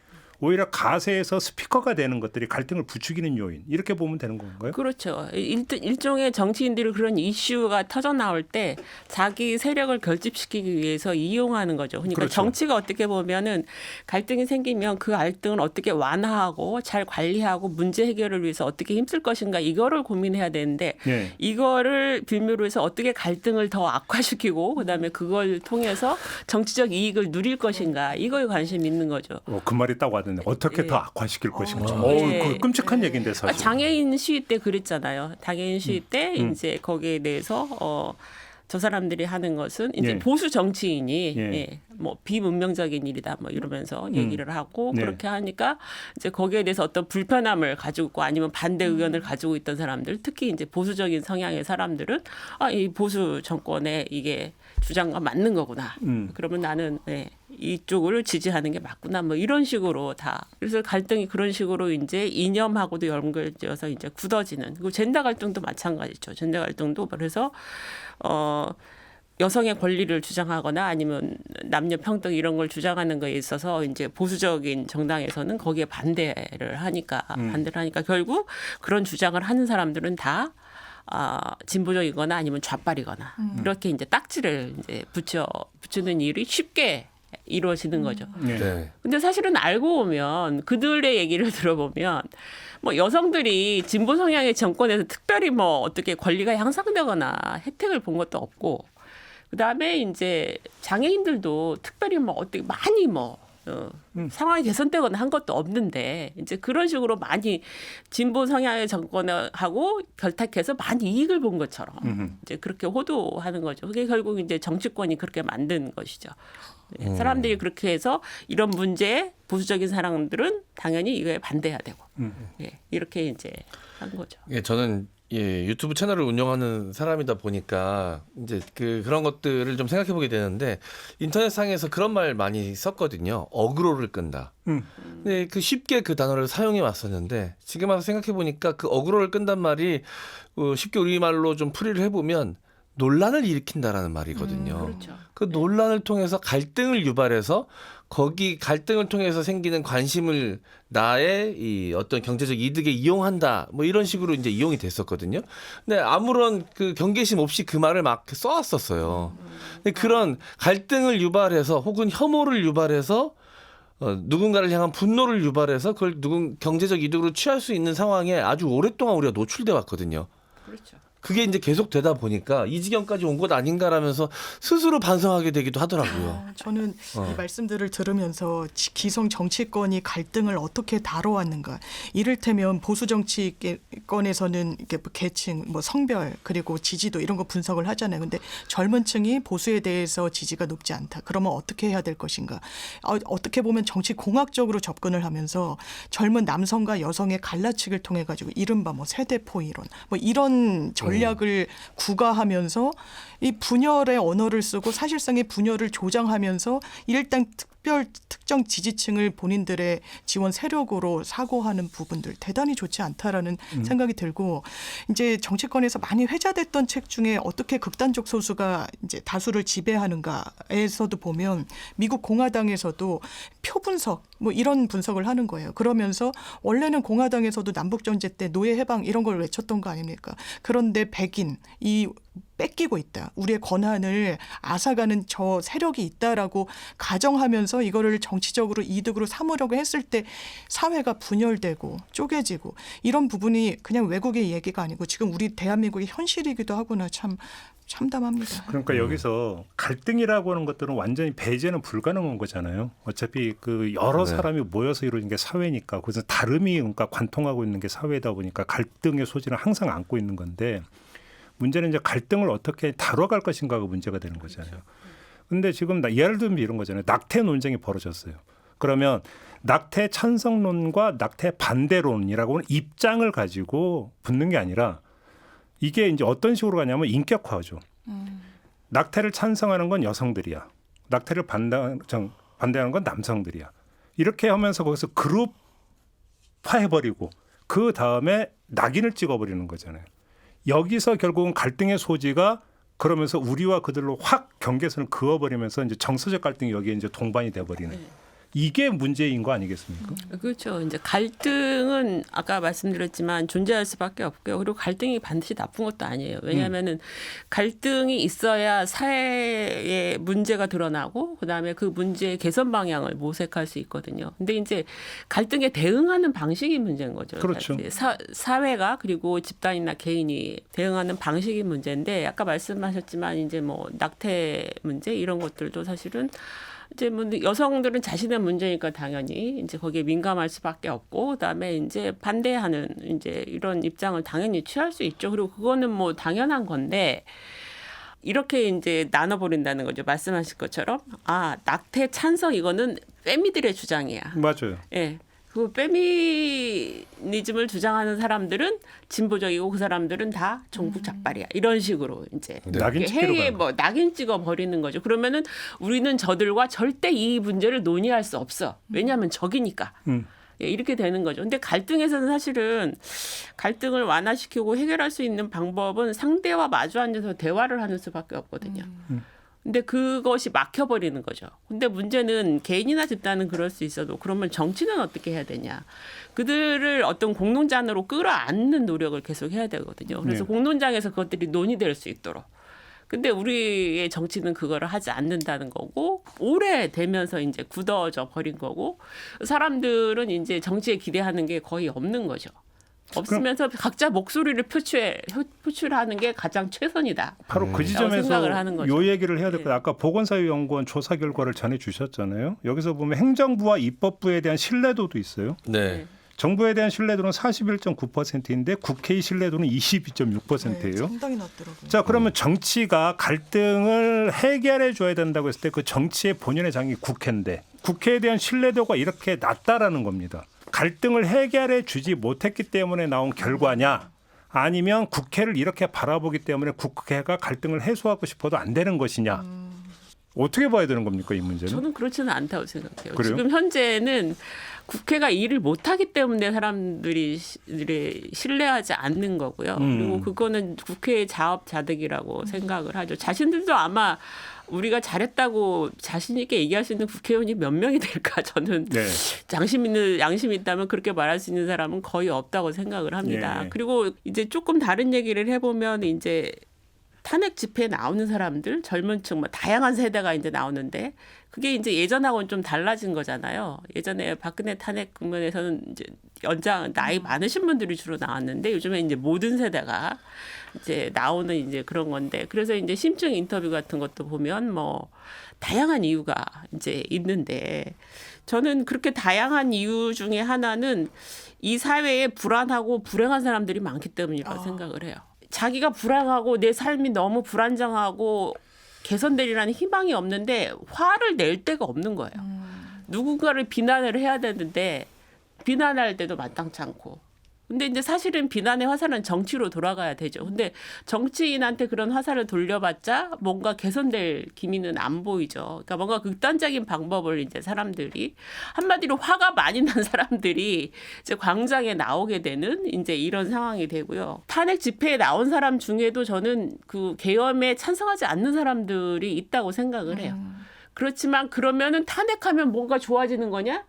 Speaker 2: 오히려 가세에서 스피커가 되는 것들이 갈등을 부추기는 요인 이렇게 보면 되는 건가요?
Speaker 4: 그렇죠. 일종의 정치인들이 그런 이슈가 터져 나올 때 자기 세력을 결집시키기 위해서 이용하는 거죠. 그러니까 정치가 어떻게 보면은 갈등이 생기면 그 갈등을 어떻게 완화하고 잘 관리하고 문제 해결을 위해서 어떻게 힘쓸 것인가 이거를 고민해야 되는데 이거를 빌미로 해서 어떻게 갈등을 더 악화시키고 그다음에 그걸 통해서 정치적 이익을 누릴 것인가 이거에 관심이 있는 거죠.
Speaker 2: 그 말이 딱 왔는데 어떻게 더 악화시킬 것인가. 그 끔찍한 얘기인데 사실.
Speaker 4: 장애인 시위 때 그랬잖아요. 장애인 시위 때 이제 거기에 대해서 저 사람들이 하는 것은 이제 보수 정치인이 뭐 비문명적인 일이다 뭐 이러면서 얘기를 하고 그렇게 하니까 이제 거기에 대해서 어떤 불편함을 가지고 있고 아니면 반대 의견을 가지고 있던 사람들, 특히 이제 보수적인 성향의 사람들은 이 보수 정권의 이게 주장과 맞는 거구나. 그러면 나는 이쪽을 지지하는 게 맞구나. 뭐 이런 식으로 다. 그래서 갈등이 그런 식으로 이제 이념하고도 연결되어서 이제 굳어지는. 그리고 젠더 갈등도 마찬가지죠. 젠더 갈등도 그래서 여성의 권리를 주장하거나 아니면 남녀 평등 이런 걸 주장하는 거에 있어서 이제 보수적인 정당에서는 거기에 반대를 하니까 결국 그런 주장을 하는 사람들은 다 진보적이거나 아니면 좌빨이거나 이렇게 이제 딱지를 이제 붙이는 일이 쉽게 이루어지는 거죠. 근데 사실은 알고 보면 그들의 얘기를 들어보면 뭐 여성들이 진보 성향의 정권에서 특별히 뭐 어떻게 권리가 향상되거나 혜택을 본 것도 없고, 그다음에 이제 장애인들도 특별히 뭐 어떻게 많이 뭐 상황이 개선되거나 한 것도 없는데 이제 그런 식으로 많이 진보 성향의 정권하고 결탁해서 많이 이익을 본 것처럼 이제 그렇게 호도하는 거죠. 그게 결국 이제 정치권이 그렇게 만든 것이죠. 사람들이 그렇게 해서 이런 문제에 보수적인 사람들은 당연히 이거에 반대해야 되고 이렇게 이제 한 거죠.
Speaker 5: 저는 유튜브 채널을 운영하는 사람이다 보니까 이제 그런 것들을 좀 생각해 보게 되는데 인터넷상에서 그런 말 많이 썼거든요. 어그로를 끈다. 근데 쉽게 그 단어를 사용해 왔었는데 지금 와서 생각해 보니까 그 어그로를 끈단 말이 쉽게 우리말로 좀 풀이를 해보면 논란을 일으킨다라는 말이거든요.
Speaker 4: 그렇죠.
Speaker 5: 그 논란을 통해서 갈등을 유발해서 거기 갈등을 통해서 생기는 관심을 나의 이 어떤 경제적 이득에 이용한다. 뭐 이런 식으로 이제 이용이 됐었거든요. 근데 아무런 그 경계심 없이 그 말을 막 써왔었어요. 근데 그런 갈등을 유발해서 혹은 혐오를 유발해서 누군가를 향한 분노를 유발해서 그걸 경제적 이득으로 취할 수 있는 상황에 아주 오랫동안 우리가 노출돼 왔거든요.
Speaker 4: 그렇죠.
Speaker 5: 그게 이제 계속 되다 보니까 이 지경까지 온 것 아닌가라면서 스스로 반성하게 되기도 하더라고요.
Speaker 11: 저는 이 말씀들을 들으면서 기성 정치권이 갈등을 어떻게 다뤄왔는가. 이를테면 보수 정치권에서는 이게 계층, 뭐 성별 그리고 지지도 이런 거 분석을 하잖아요. 근데 젊은 층이 보수에 대해서 지지가 높지 않다. 그러면 어떻게 해야 될 것인가. 어떻게 보면 정치 공학적으로 접근을 하면서 젊은 남성과 여성의 갈라치기를 통해 가지고 이른바 뭐 세대포 이론 뭐 이런 전략을 구가하면서 이 분열의 언어를 쓰고 사실상의 분열을 조장하면서 일단 특정 지지층을 본인들의 지원 세력으로 사고하는 부분들 대단히 좋지 않다라는 생각이 들고, 이제 정치권에서 많이 회자됐던 책 중에 어떻게 극단적 소수가 이제 다수를 지배하는가에서도 보면 미국 공화당에서도 표 분석 뭐 이런 분석을 하는 거예요. 그러면서 원래는 공화당에서도 남북 전쟁 때 노예 해방 이런 걸 외쳤던 거 아닙니까? 그런데 백인 이 뺏기고 있다. 우리의 권한을 앗아가는 저 세력이 있다라고 가정하면서 이거를 정치적으로 이득으로 삼으려고 했을 때 사회가 분열되고 쪼개지고 이런 부분이 그냥 외국의 얘기가 아니고 지금 우리 대한민국의 현실이기도 하구나 참 참담합니다.
Speaker 2: 그러니까 여기서 갈등이라고 하는 것들은 완전히 배제는 불가능한 거잖아요. 어차피 그 여러 사람이 모여서 이루어진 게 사회니까 그래서 다름이 그러니까 관통하고 있는 게 사회다 보니까 갈등의 소지는 항상 안고 있는 건데 문제는 이제 갈등을 어떻게 다뤄갈 것인가가 문제가 되는 거잖아요. 그런데 지금 예를 들면 이런 거잖아요. 낙태 논쟁이 벌어졌어요. 그러면 낙태 찬성론과 낙태 반대론이라고 하는 입장을 가지고 붙는 게 아니라 이게 이제 어떤 식으로 가냐면 인격화죠. 낙태를 찬성하는 건 여성들이야. 낙태를 반대하는 건 남성들이야. 이렇게 하면서 거기서 그룹화해버리고 그 다음에 낙인을 찍어버리는 거잖아요. 여기서 결국은 갈등의 소지가 그러면서 우리와 그들로 확 경계선을 그어버리면서 이제 정서적 갈등이 여기에 이제 동반이 돼버리는. 이게 문제인 거 아니겠습니까?
Speaker 4: 그렇죠. 이제 갈등은 아까 말씀드렸지만 존재할 수밖에 없고요. 그리고 갈등이 반드시 나쁜 것도 아니에요. 왜냐하면은 갈등이 있어야 사회의 문제가 드러나고 그다음에 그 문제의 개선 방향을 모색할 수 있거든요. 근데 이제 갈등에 대응하는 방식이 문제인 거죠.
Speaker 2: 그렇죠.
Speaker 4: 사회가 그리고 집단이나 개인이 대응하는 방식이 문제인데 아까 말씀하셨지만 이제 뭐 낙태 문제 이런 것들도 사실은 이제 뭐 여성들은 자신의 문제니까 당연히 이제 거기에 민감할 수밖에 없고 그다음에 이제 반대하는 이제 이런 입장을 당연히 취할 수 있죠. 그리고 그거는 뭐 당연한 건데 이렇게 이제 나눠버린다는 거죠. 말씀하신 것처럼 낙태 찬성 이거는 빼미들의 주장이야.
Speaker 2: 맞아요.
Speaker 4: 예. 그 페미니즘을 주장하는 사람들은 진보적이고 그 사람들은 다 종북 작발이야. 이런 식으로 이제 해외에 낙인 찍어 버리는 거죠. 그러면은 우리는 저들과 절대 이 문제를 논의할 수 없어. 왜냐하면 적이니까. 예, 이렇게 되는 거죠. 근데 갈등에서는 사실은 갈등을 완화시키고 해결할 수 있는 방법은 상대와 마주 앉아서 대화를 하는 수밖에 없거든요. 근데 그것이 막혀버리는 거죠. 근데 문제는 개인이나 집단은 그럴 수 있어도 그러면 정치는 어떻게 해야 되냐. 그들을 어떤 공론장으로 끌어안는 노력을 계속 해야 되거든요. 그래서 공론장에서 그것들이 논의될 수 있도록. 근데 우리의 정치는 그거를 하지 않는다는 거고 오래되면서 이제 굳어져 버린 거고 사람들은 이제 정치에 기대하는 게 거의 없는 거죠. 없으면서 각자 목소리를 표출하는 게 가장 최선이다.
Speaker 2: 바로 그 지점에서
Speaker 4: 생각을 하는 거죠.
Speaker 2: 요 얘기를 해야 될 거예요. 아까 보건사회연구원 조사 결과를 전해주셨잖아요. 여기서 보면 행정부와 입법부에 대한 신뢰도도 있어요.
Speaker 5: 네.
Speaker 2: 정부에 대한 신뢰도는 41.9%인데 국회의 신뢰도는 22.6%예요.
Speaker 11: 상당히 낮더라고요.
Speaker 2: 자, 그러면 정치가 갈등을 해결해 줘야 된다고 했을 때 그 정치의 본연의 장이 국회인데 국회에 대한 신뢰도가 이렇게 낮다라는 겁니다. 갈등을 해결해 주지 못했기 때문에 나온 결과냐 아니면 국회를 이렇게 바라보기 때문에 국회가 갈등을 해소하고 싶어도 안 되는 것이냐. 어떻게 봐야 되는 겁니까, 이 문제는?
Speaker 4: 저는 그렇지는 않다고 생각해요.
Speaker 2: 그래요?
Speaker 4: 지금 현재는 국회가 일을 못하기 때문에 사람들이 신뢰하지 않는 거고요. 그리고 그거는 국회의 자업자득이라고 생각을 하죠. 자신들도 아마 우리가 잘했다고 자신 있게 얘기할 수 있는 국회의원이 몇 명이 될까? 저는 양심이 있다면 그렇게 말할 수 있는 사람은 거의 없다고 생각을 합니다. 그리고 이제 조금 다른 얘기를 해보면 이제 탄핵 집회에 나오는 사람들, 젊은 층, 뭐 다양한 세대가 이제 나오는데 그게 이제 예전하고는 좀 달라진 거잖아요. 예전에 박근혜 탄핵 국면에서는 이제 나이 많으신 분들이 주로 나왔는데 요즘에 이제 모든 세대가 이제 나오는 이제 그런 건데 그래서 이제 심층 인터뷰 같은 것도 보면 뭐 다양한 이유가 이제 있는데 저는 그렇게 다양한 이유 중에 하나는 이 사회에 불안하고 불행한 사람들이 많기 때문이라고 생각을 해요. 자기가 불안하고 내 삶이 너무 불안정하고 개선되리라는 희망이 없는데 화를 낼 데가 없는 거예요. 누군가를 비난을 해야 되는데 비난할 때도 마땅치 않고. 근데 이제 사실은 비난의 화살은 정치로 돌아가야 되죠. 근데 정치인한테 그런 화살을 돌려봤자 뭔가 개선될 기미는 안 보이죠. 그러니까 뭔가 극단적인 방법을 이제 사람들이 한마디로 화가 많이 난 사람들이 이제 광장에 나오게 되는 이제 이런 상황이 되고요. 탄핵 집회에 나온 사람 중에도 저는 그 계엄에 찬성하지 않는 사람들이 있다고 생각을 해요. 그렇지만 그러면은 탄핵하면 뭔가 좋아지는 거냐?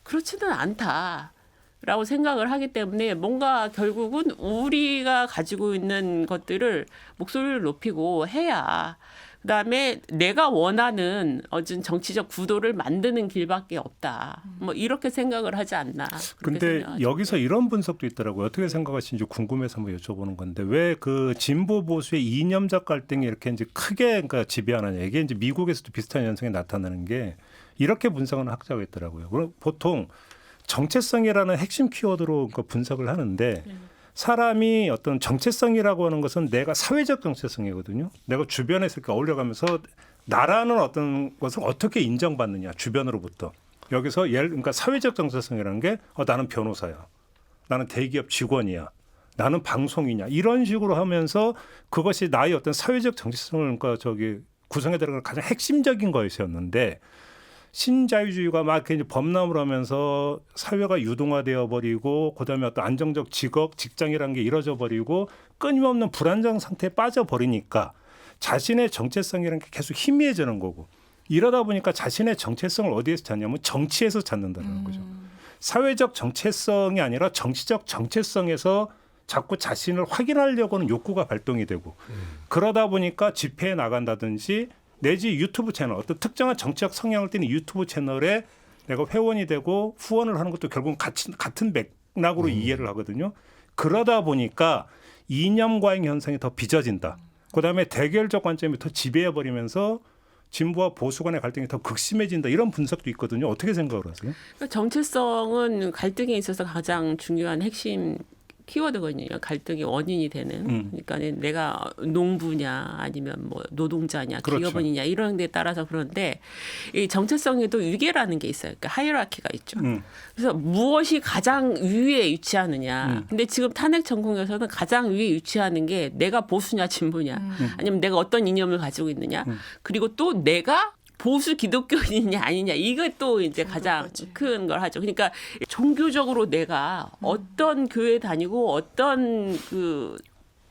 Speaker 4: 그렇지는 않다. 라고 생각을 하기 때문에 뭔가 결국은 우리가 가지고 있는 것들을 목소리를 높이고 해야 그다음에 내가 원하는 어떤 정치적 구도를 만드는 길밖에 없다. 뭐 이렇게 생각을 하지 않나.
Speaker 2: 그런데 여기서 이런 분석도 있더라고요. 어떻게 생각하시는지 궁금해서 한번 여쭤보는 건데 왜 그 진보 보수의 이념적 갈등이 이렇게 이제 크게 그러니까 지배하느냐. 이게 이제 미국에서도 비슷한 현상이 나타나는 게 이렇게 분석하는 학자가 있더라고요. 그럼 보통 정체성이라는 핵심 키워드로 분석을 하는데 사람이 어떤 정체성이라고 하는 것은 내가 사회적 정체성이거든요. 내가 주변에서 이렇게 어울려가면서 나라는 어떤 것을 어떻게 인정받느냐 주변으로부터. 여기서 그러니까 사회적 정체성이라는 게 나는 변호사야. 나는 대기업 직원이야. 나는 방송이냐. 이런 식으로 하면서 그것이 나의 어떤 사회적 정체성을 그러니까 구성해 들어가는 가장 핵심적인 것이었는데 신자유주의가 막 이제 범람을 하면서 사회가 유동화되어 버리고 그다음에 어떤 안정적 직장이라는 게 이루어져 버리고 끊임없는 불안정 상태에 빠져 버리니까 자신의 정체성이라는 게 계속 희미해지는 거고 이러다 보니까 자신의 정체성을 어디에서 찾냐면 정치에서 찾는다는 거죠. 사회적 정체성이 아니라 정치적 정체성에서 자꾸 자신을 확인하려고 하는 욕구가 발동이 되고 그러다 보니까 집회에 나간다든지 내지 유튜브 채널 어떤 특정한 정치적 성향을 띠는 유튜브 채널에 내가 회원이 되고 후원을 하는 것도 결국은 같은 맥락으로 이해를 하거든요. 그러다 보니까 이념 과잉 현상이 더 빚어진다. 그다음에 대결적 관점이 더 지배해버리면서 진보와 보수 간의 갈등이 더 극심해진다. 이런 분석도 있거든요. 어떻게 생각을 하세요?
Speaker 4: 정체성은 갈등에 있어서 가장 중요한 핵심 키워드거든요. 갈등의 원인이 되는. 그러니까 내가 농부냐 아니면 뭐 노동자냐
Speaker 2: 그렇죠.
Speaker 4: 기업원이냐 이런 데 따라서 그런데 이 정체성에도 위계라는 게 있어요. 그러니까 하이라키가 있죠. 그래서 무엇이 가장 위에 위치하느냐. 근데 지금 탄핵 전공에서는 가장 위에 위치하는 게 내가 보수냐 진보냐 아니면 내가 어떤 이념을 가지고 있느냐 그리고 또 내가 보수 기독교인이냐 아니냐 이게 또 이제 가장 큰 걸 하죠. 그러니까 종교적으로 내가 어떤 교회 다니고 어떤 그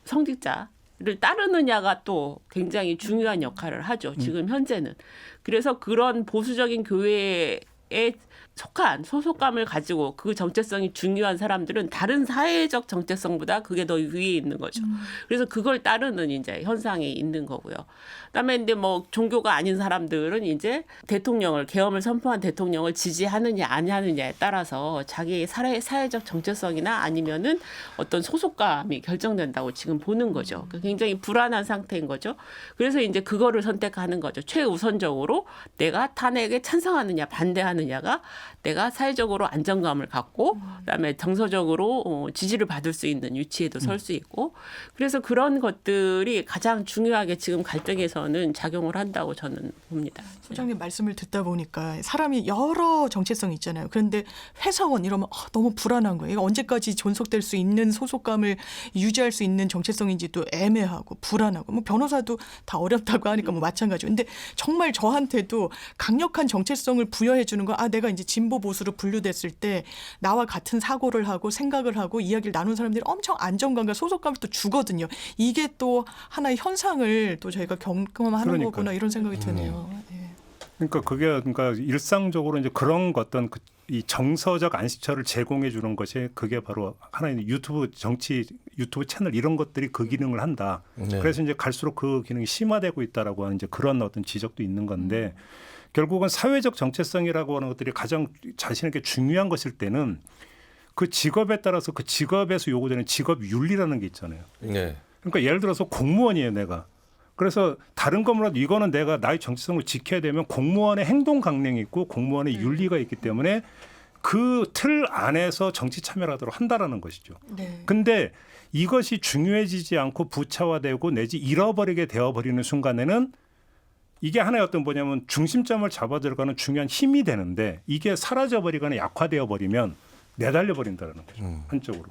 Speaker 4: 성직자를 따르느냐가 또 굉장히 중요한 역할을 하죠. 지금 현재는. 그래서 그런 보수적인 교회에 속한 소속감을 가지고 그 정체성이 중요한 사람들은 다른 사회적 정체성보다 그게 더 위에 있는 거죠. 그래서 그걸 따르는 이제 현상이 있는 거고요. 그다음에 이제 뭐 종교가 아닌 사람들은 이제 대통령을 계엄을 선포한 대통령을 지지하느냐 안 하느냐에 따라서 자기의 사회적 정체성이나 아니면은 어떤 소속감이 결정된다고 지금 보는 거죠. 굉장히 불안한 상태인 거죠. 그래서 이제 그거를 선택하는 거죠. 최우선적으로 내가 탄핵에 찬성하느냐 반대하느냐가 내가 사회적으로 안정감을 갖고 그다음에 정서적으로 지지를 받을 수 있는 위치에도 설 수 있고 그래서 그런 것들이 가장 중요하게 지금 갈등에서는 작용을 한다고 저는 봅니다.
Speaker 11: 소장님 말씀을 듣다 보니까 사람이 여러 정체성이 있잖아요. 그런데 회사원 이러면 너무 불안한 거예요. 언제까지 존속될 수 있는 소속감을 유지할 수 있는 정체성인지도 애매하고 불안하고 뭐 변호사도 다 어렵다고 하니까 뭐 마찬가지고. 근데 정말 저한테도 강력한 정체성을 부여해 주는 거 내가 이제 진보 보수로 분류됐을 때 나와 같은 사고를 하고 생각을 하고 이야기를 나눈 사람들이 엄청 안정감과 소속감을 또 주거든요. 이게 또 하나의 현상을 또 저희가 경험하는 거구나 이런 생각이 드네요. 네.
Speaker 2: 그러니까 그게 일상적으로 이제 그런 어떤 이 정서적 안식처를 제공해 주는 것이 그게 바로 하나의 유튜브 채널 이런 것들이 그 기능을 한다.
Speaker 5: 네.
Speaker 2: 그래서 이제 갈수록 그 기능이 심화되고 있다라고 하는 이제 그런 어떤 지적도 있는 건데 결국은 사회적 정체성이라고 하는 것들이 가장 자신에게 중요한 것일 때는 그 직업에 따라서 그 직업에서 요구되는 직업 윤리라는 게 있잖아요.
Speaker 5: 네.
Speaker 2: 그러니까 예를 들어서 공무원이에요, 내가. 그래서 다른 것보다도 이거는 내가 나의 정체성을 지켜야 되면 공무원의 행동 강령이 있고 공무원의 윤리가 있기 때문에 그 틀 안에서 정치 참여를 하도록 한다라는 것이죠.
Speaker 11: 네.
Speaker 2: 근데 이것이 중요해지지 않고 부차화되고 내지 잃어버리게 되어버리는 순간에는 이게 하나의 어떤 뭐냐면 중심점을 잡아 들어가는 중요한 힘이 되는데 이게 사라져버리거나 약화되어 버리면 내달려 버린다는 거죠. 한쪽으로.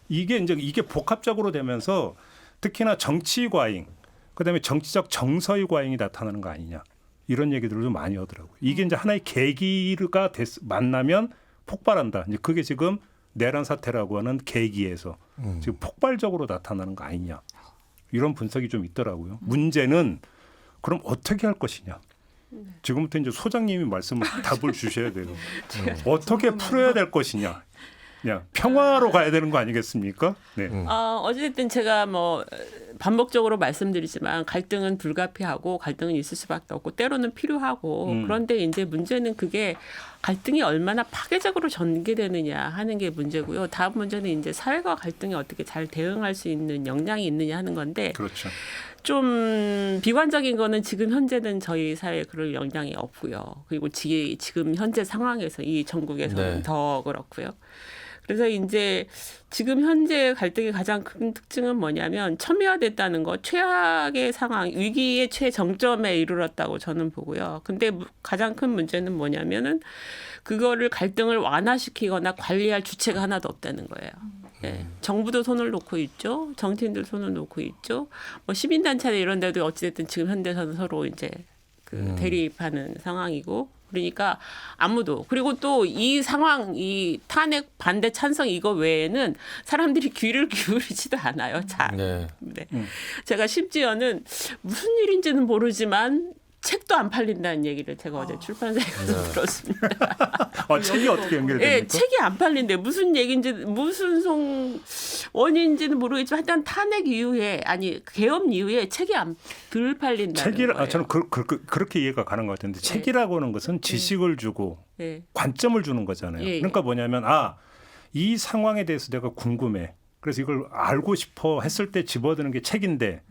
Speaker 2: 이게 복합적으로 되면서 특히나 정치 과잉, 그다음에 정치적 정서의 과잉이 나타나는 거 아니냐. 이런 얘기들을 좀 많이 하더라고요. 이게 이제 하나의 계기가 만나면 폭발한다. 이제 그게 지금 내란 사태라고 하는 계기에서 지금 폭발적으로 나타나는 거 아니냐. 이런 분석이 좀 있더라고요. 문제는 그럼 어떻게 할 것이냐. 지금부터 이제 소장님이 답을 주셔야 돼요. 어떻게 풀어야 될 것이냐. 그냥 평화로 가야 되는 거 아니겠습니까? 네.
Speaker 4: 어쨌든 제가 뭐 반복적으로 말씀드리지만 갈등은 불가피하고 갈등은 있을 수밖에 없고 때로는 필요하고 그런데 이제 문제는 그게 갈등이 얼마나 파괴적으로 전개되느냐 하는 게 문제고요. 다음 문제는 이제 사회가 갈등에 어떻게 잘 대응할 수 있는 역량이 있느냐 하는 건데
Speaker 2: 그렇죠.
Speaker 4: 좀 비관적인 거는 지금 현재는 저희 사회에 그럴 역량이 없고요. 그리고 지금 현재 상황에서 이 전국에서는 더 그렇고요. 그래서 이제 지금 현재 갈등의 가장 큰 특징은 뭐냐면 첨예화됐다는 거, 최악의 상황, 위기의 최정점에 이르렀다고 저는 보고요. 근데 가장 큰 문제는 뭐냐면은 그거를 갈등을 완화시키거나 관리할 주체가 하나도 없다는 거예요. 네. 정부도 손을 놓고 있죠. 정치인들 손을 놓고 있죠. 뭐 시민단체 이런 데도 어찌됐든 지금 현대에서는 서로 이제 대립하는 상황이고. 그러니까 아무도 그리고 또 이 상황 이 탄핵 반대 찬성 이거 외에는 사람들이 귀를 기울이지도 않아요. 잘. 네. 제가 심지어는 무슨 일인지는 모르지만 책도 안 팔린다는 얘기를 제가 어제 출판사에서 들었습니다.
Speaker 2: 책이 어떻게 연결됩니까?
Speaker 4: 네, 책이 안 팔린대. 무슨 얘기인지 무슨 원인인지는 모르겠지만 일단 탄핵 이후에 계엄 이후에 책이 덜 팔린다는 거예요.
Speaker 2: 저는 그렇게 이해가 가는 것 같은데 책이라고 하는 것은 지식을 주고 관점을 주는 거잖아요. 그러니까 뭐냐면 이 상황에 대해서 내가 궁금해. 그래서 이걸 알고 싶어 했을 때 집어드는 게 책인데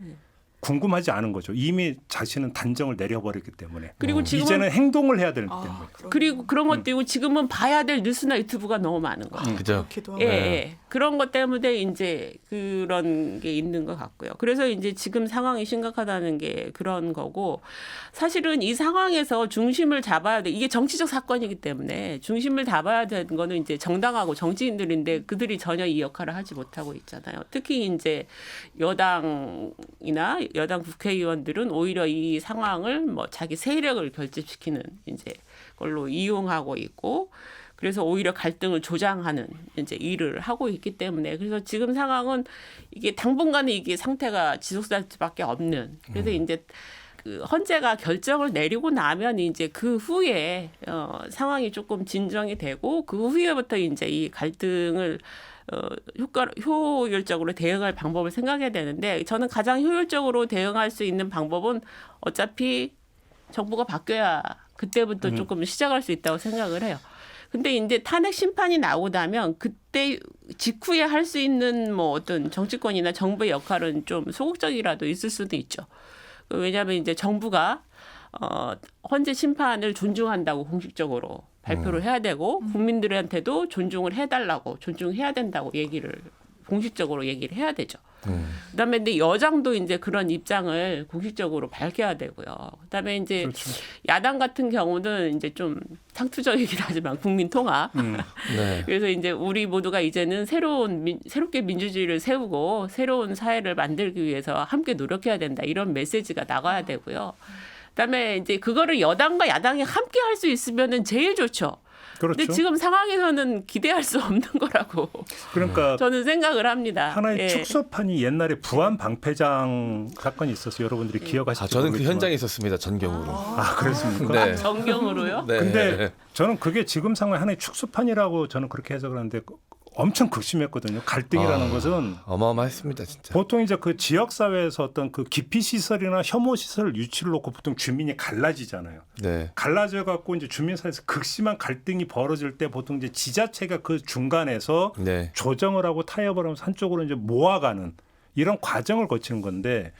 Speaker 2: 궁금하지 않은 거죠. 이미 자신은 단정을 내려버렸기 때문에.
Speaker 4: 그리고
Speaker 2: 이제는 행동을 해야 되기 때문에.
Speaker 4: 그리고 그런 것도 있고 지금은 봐야 될 뉴스나 유튜브가 너무 많은 거예요.
Speaker 5: 그죠.
Speaker 4: 예, 예. 그런 것 때문에 이제 그런 게 있는 것 같고요. 그래서 이제 지금 상황이 심각하다는 게 그런 거고, 사실은 이 상황에서 중심을 잡아야 돼. 이게 정치적 사건이기 때문에 중심을 잡아야 되는 거는 이제 정당하고 정치인들인데 그들이 전혀 이 역할을 하지 못하고 있잖아요. 특히 이제 여당이나 여당 국회의원들은 오히려 이 상황을 뭐 자기 세력을 결집시키는 이제 걸로 이용하고 있고, 그래서 오히려 갈등을 조장하는 이제 일을 하고 있기 때문에, 그래서 지금 상황은 이게 당분간은 이게 상태가 지속될 수밖에 없는, 그래서 이제 그 헌재가 결정을 내리고 나면 이제 그 후에 상황이 조금 진정이 되고 그 후에부터 이제 이 갈등을 효율적으로 대응할 방법을 생각해야 되는데, 저는 가장 효율적으로 대응할 수 있는 방법은 어차피 정부가 바뀌어야 그때부터 조금 시작할 수 있다고 생각을 해요. 근데 이제 탄핵 심판이 나오고 나면 그때 직후에 할 수 있는 뭐 어떤 정치권이나 정부의 역할은 좀 소극적이라도 있을 수도 있죠. 왜냐하면 이제 정부가 헌재 심판을 존중한다고 공식적으로 발표를 해야 되고 국민들한테도 존중을 해달라고, 존중해야 된다고 공식적으로 얘기를 해야 되죠. 그다음에 근데 여당도 이제 그런 입장을 공식적으로 밝혀야 되고요. 그다음에 이제
Speaker 2: 그렇죠.
Speaker 4: 야당 같은 경우는 이제 좀 상투적이긴 하지만 국민 통합.
Speaker 5: 네.
Speaker 4: 그래서 이제 우리 모두가 이제는 새롭게 민주주의를 세우고 새로운 사회를 만들기 위해서 함께 노력해야 된다, 이런 메시지가 나가야 되고요. 그다음에 이제 그거를 여당과 야당이 함께 할 수 있으면은 제일 좋죠.
Speaker 2: 그렇죠.
Speaker 4: 근데 지금 상황에서는 기대할 수 없는 거라고
Speaker 2: 그러니까
Speaker 4: 저는 생각을 합니다.
Speaker 2: 하나의
Speaker 4: 예.
Speaker 2: 축소판이 옛날에 부안 방패장 사건이 있었어요. 여러분들이 기억하실지
Speaker 5: 저는 그
Speaker 2: 모르겠지만.
Speaker 5: 현장에 있었습니다. 전경으로.
Speaker 2: 그렇습니까?
Speaker 5: 네.
Speaker 4: 전경으로요?
Speaker 5: 네.
Speaker 2: 근데 저는 그게 지금 상황의 하나의 축소판이라고 저는 그렇게 해석을 하는데 엄청 극심했거든요. 갈등이라는 것은
Speaker 5: 어마어마했습니다, 진짜.
Speaker 2: 보통 이제 그 지역 사회에서 어떤 그 기피 시설이나 혐오 시설 유치를 놓고 보통 주민이 갈라지잖아요.
Speaker 5: 네.
Speaker 2: 갈라져 갖고 이제 주민 사이에서 극심한 갈등이 벌어질 때 보통 이제 지자체가 그 중간에서
Speaker 5: 네.
Speaker 2: 조정을 하고 타협을 하면서 한쪽으로 이제 모아가는 이런 과정을 거치는 건데,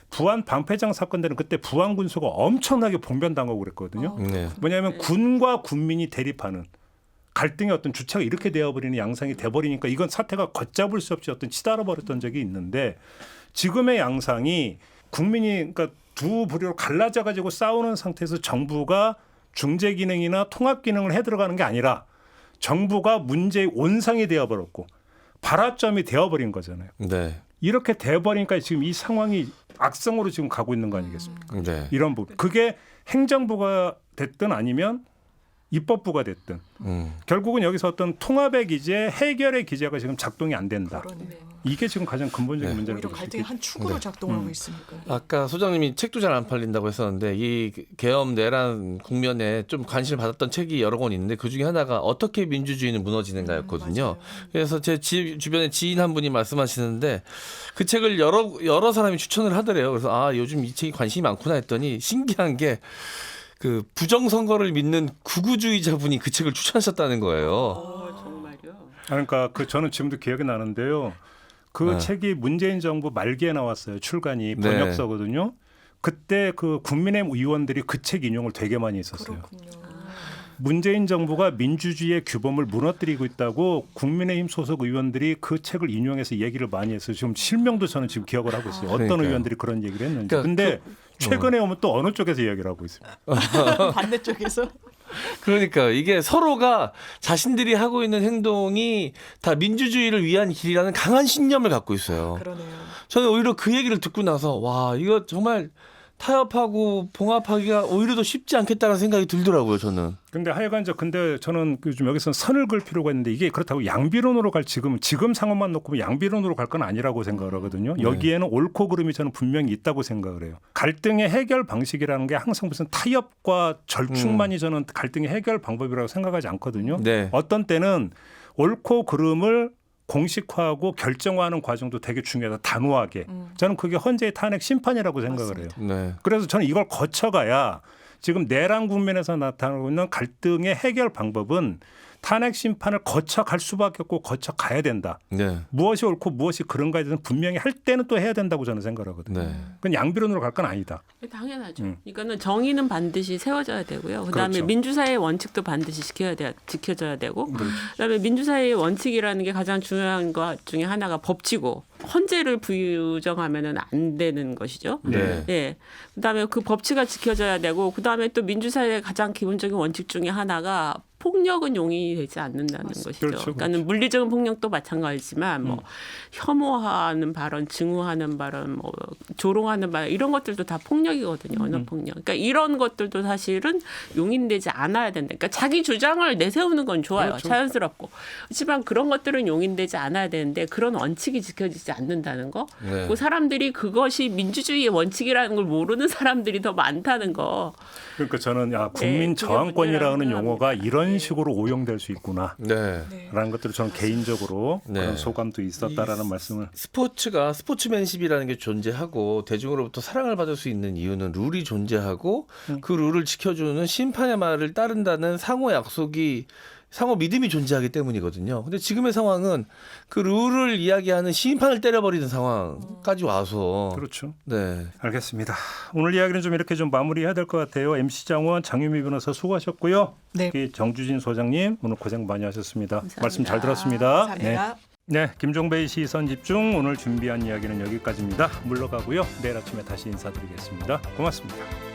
Speaker 2: 부안 방패장 사건 때는 그때 부안 군수가 엄청나게 봉변당하고 그랬거든요.
Speaker 5: 네.
Speaker 2: 뭐냐면 군과 군민이 대립하는 갈등의 어떤 주체가 이렇게 되어버리는 양상이 돼버리니까 이건 사태가 걷잡을 수 없이 어떤 치달아버렸던 적이 있는데, 지금의 양상이 국민이 그러니까 두 부류로 갈라져 가지고 싸우는 상태에서 정부가 중재 기능이나 통합 기능을 해 들어가는 게 아니라 정부가 문제의 온상이 되어버렸고 발화점이 되어버린 거잖아요.
Speaker 5: 네.
Speaker 2: 이렇게 돼버리니까 지금 이 상황이 악성으로 지금 가고 있는 거 아니겠습니까?
Speaker 5: 네.
Speaker 2: 이런 부분. 그게 행정부가 됐든 아니면 입법부가 됐든 결국은 여기서 어떤 통합의 기제, 해결의 기제가 지금 작동이 안 된다. 이게 지금 가장 근본적인 문제라고
Speaker 11: 오히려 갈등이 한 축으로 작동하고 있으니까.
Speaker 5: 아까 소장님이 책도 잘 안 팔린다고 했었는데 이 계엄 내란 국면에 좀 관심을 받았던 책이 여러 권 있는데 그중에 하나가 어떻게 민주주의는 무너지는가였거든요. 그래서 제 주변에 지인 한 분이 말씀하시는데 그 책을 여러 사람이 추천을 하더래요. 그래서 요즘 이 책이 관심이 많구나 했더니 신기한 게 그 부정선거를 믿는 구구주의자분이 그 책을 추천하셨다는 거예요.
Speaker 4: 정말요?
Speaker 2: 그러니까 저는 지금도 기억이 나는데요. 그 책이 문재인 정부 말기에 나왔어요. 출간이 번역서거든요. 그때 그 국민의힘 의원들이 그 책 인용을 되게 많이 했었어요. 문재인 정부가 민주주의의 규범을 무너뜨리고 있다고 국민의힘 소속 의원들이 그 책을 인용해서 얘기를 많이 했어요. 지금 실명도 저는 지금 기억을 하고 있어요. 어떤
Speaker 5: 그러니까요.
Speaker 2: 의원들이 그런 얘기를 했는지.
Speaker 5: 그러니까
Speaker 2: 근데 최근에 오면 또 어느 쪽에서 이야기를 하고 있습니다.
Speaker 11: 반대쪽에서.
Speaker 5: 그러니까 이게 서로가 자신들이 하고 있는 행동이 다 민주주의를 위한 길이라는 강한 신념을 갖고 있어요.
Speaker 11: 그러네요.
Speaker 5: 저는 오히려 그 얘기를 듣고 나서 와 이거 정말 타협하고 봉합하기가 오히려 더 쉽지 않겠다는 생각이 들더라고요. 저는.
Speaker 2: 근데 하여간 저는 요즘 여기서 선을 그을 필요가 있는데 이게 그렇다고 양비론으로 갈 지금 상황만 놓고 양비론으로 갈 건 아니라고 생각을 하거든요. 여기에는 옳고 그름이 저는 분명히 있다고 생각을 해요. 갈등의 해결 방식이라는 게 항상 무슨 타협과 절충만이 저는 갈등의 해결 방법이라고 생각하지 않거든요.
Speaker 5: 네.
Speaker 2: 어떤 때는 옳고 그름을 공식화하고 결정화하는 과정도 되게 중요하다. 단호하게. 저는 그게 헌재의 탄핵 심판이라고 생각을 해요.
Speaker 5: 네.
Speaker 2: 그래서 저는 이걸 거쳐가야 지금 내란 국면에서 나타나고 있는 갈등의 해결 방법은 탄핵 심판을 거쳐갈 수밖에 없고 거쳐가야 된다.
Speaker 5: 네.
Speaker 2: 무엇이 옳고 무엇이 그런가에 대해서는 분명히 할 때는 또 해야 된다고 저는 생각하거든요.
Speaker 5: 네.
Speaker 2: 그건 양비론으로 갈 건 아니다.
Speaker 4: 당연하죠. 이거는 정의는 반드시 세워져야 되고요. 그다음에
Speaker 2: 그렇죠.
Speaker 4: 민주사회의 원칙도 반드시 지켜져야 되고
Speaker 2: 그렇죠.
Speaker 4: 그다음에 민주사회의 원칙이라는 게 가장 중요한 것 중에 하나가 법치고 헌재를 부정하면은 안 되는 것이죠.
Speaker 5: 네.
Speaker 4: 예. 그다음에 그 법치가 지켜져야 되고 그다음에 또 민주사회의 가장 기본적인 원칙 중에 하나가 폭력은 용인되지 않는다는 것이죠.
Speaker 2: 그렇죠,
Speaker 4: 그러니까는 물리적인 폭력도 마찬가지지만 뭐 혐오하는 발언, 증오하는 발언, 뭐 조롱하는 발언 이런 것들도 다 폭력이거든요. 언어 폭력. 그러니까 이런 것들도 사실은 용인되지 않아야 된다. 그러니까 자기 주장을 내세우는 건 좋아요.
Speaker 2: 그렇죠.
Speaker 4: 자연스럽고. 하지만 그런 것들은 용인되지 않아야 되는데 그런 원칙이 지켜지지 않는다는 거.
Speaker 5: 네.
Speaker 4: 그 사람들이 그것이 민주주의의 원칙이라는 걸 모르는 사람들이 더 많다는 거.
Speaker 2: 그러니까 저는 국민 저항권이라는
Speaker 4: 문제라고
Speaker 2: 용어가
Speaker 4: 생각합니다.
Speaker 2: 이런 식으로 오용될 수 있구나.
Speaker 5: 네.
Speaker 2: 라는 것들을 저는 개인적으로
Speaker 5: 네.
Speaker 2: 그런 소감도 있었다라는 말씀을.
Speaker 5: 스포츠가 스포츠맨십이라는 게 존재하고 대중으로부터 사랑을 받을 수 있는 이유는 룰이 존재하고 그 룰을 지켜주는 심판의 말을 따른다는 상호 약속이 상호 믿음이 존재하기 때문이거든요. 근데 지금의 상황은 그 룰을 이야기하는 심판을 때려버리는 상황까지 와서
Speaker 2: 그렇죠.
Speaker 5: 네.
Speaker 2: 알겠습니다. 오늘 이야기는 좀 이렇게 좀 마무리해야 될 것 같아요. MC 장원, 장유미 변호사 수고하셨고요.
Speaker 11: 네.
Speaker 2: 정주진 소장님 오늘 고생 많이 하셨습니다.
Speaker 4: 감사합니다.
Speaker 2: 말씀 잘 들었습니다.
Speaker 11: 감사합니다.
Speaker 2: 네, 김종배의 시선 집중 오늘 준비한 이야기는 여기까지입니다. 물러가고요. 내일 아침에 다시 인사드리겠습니다. 고맙습니다.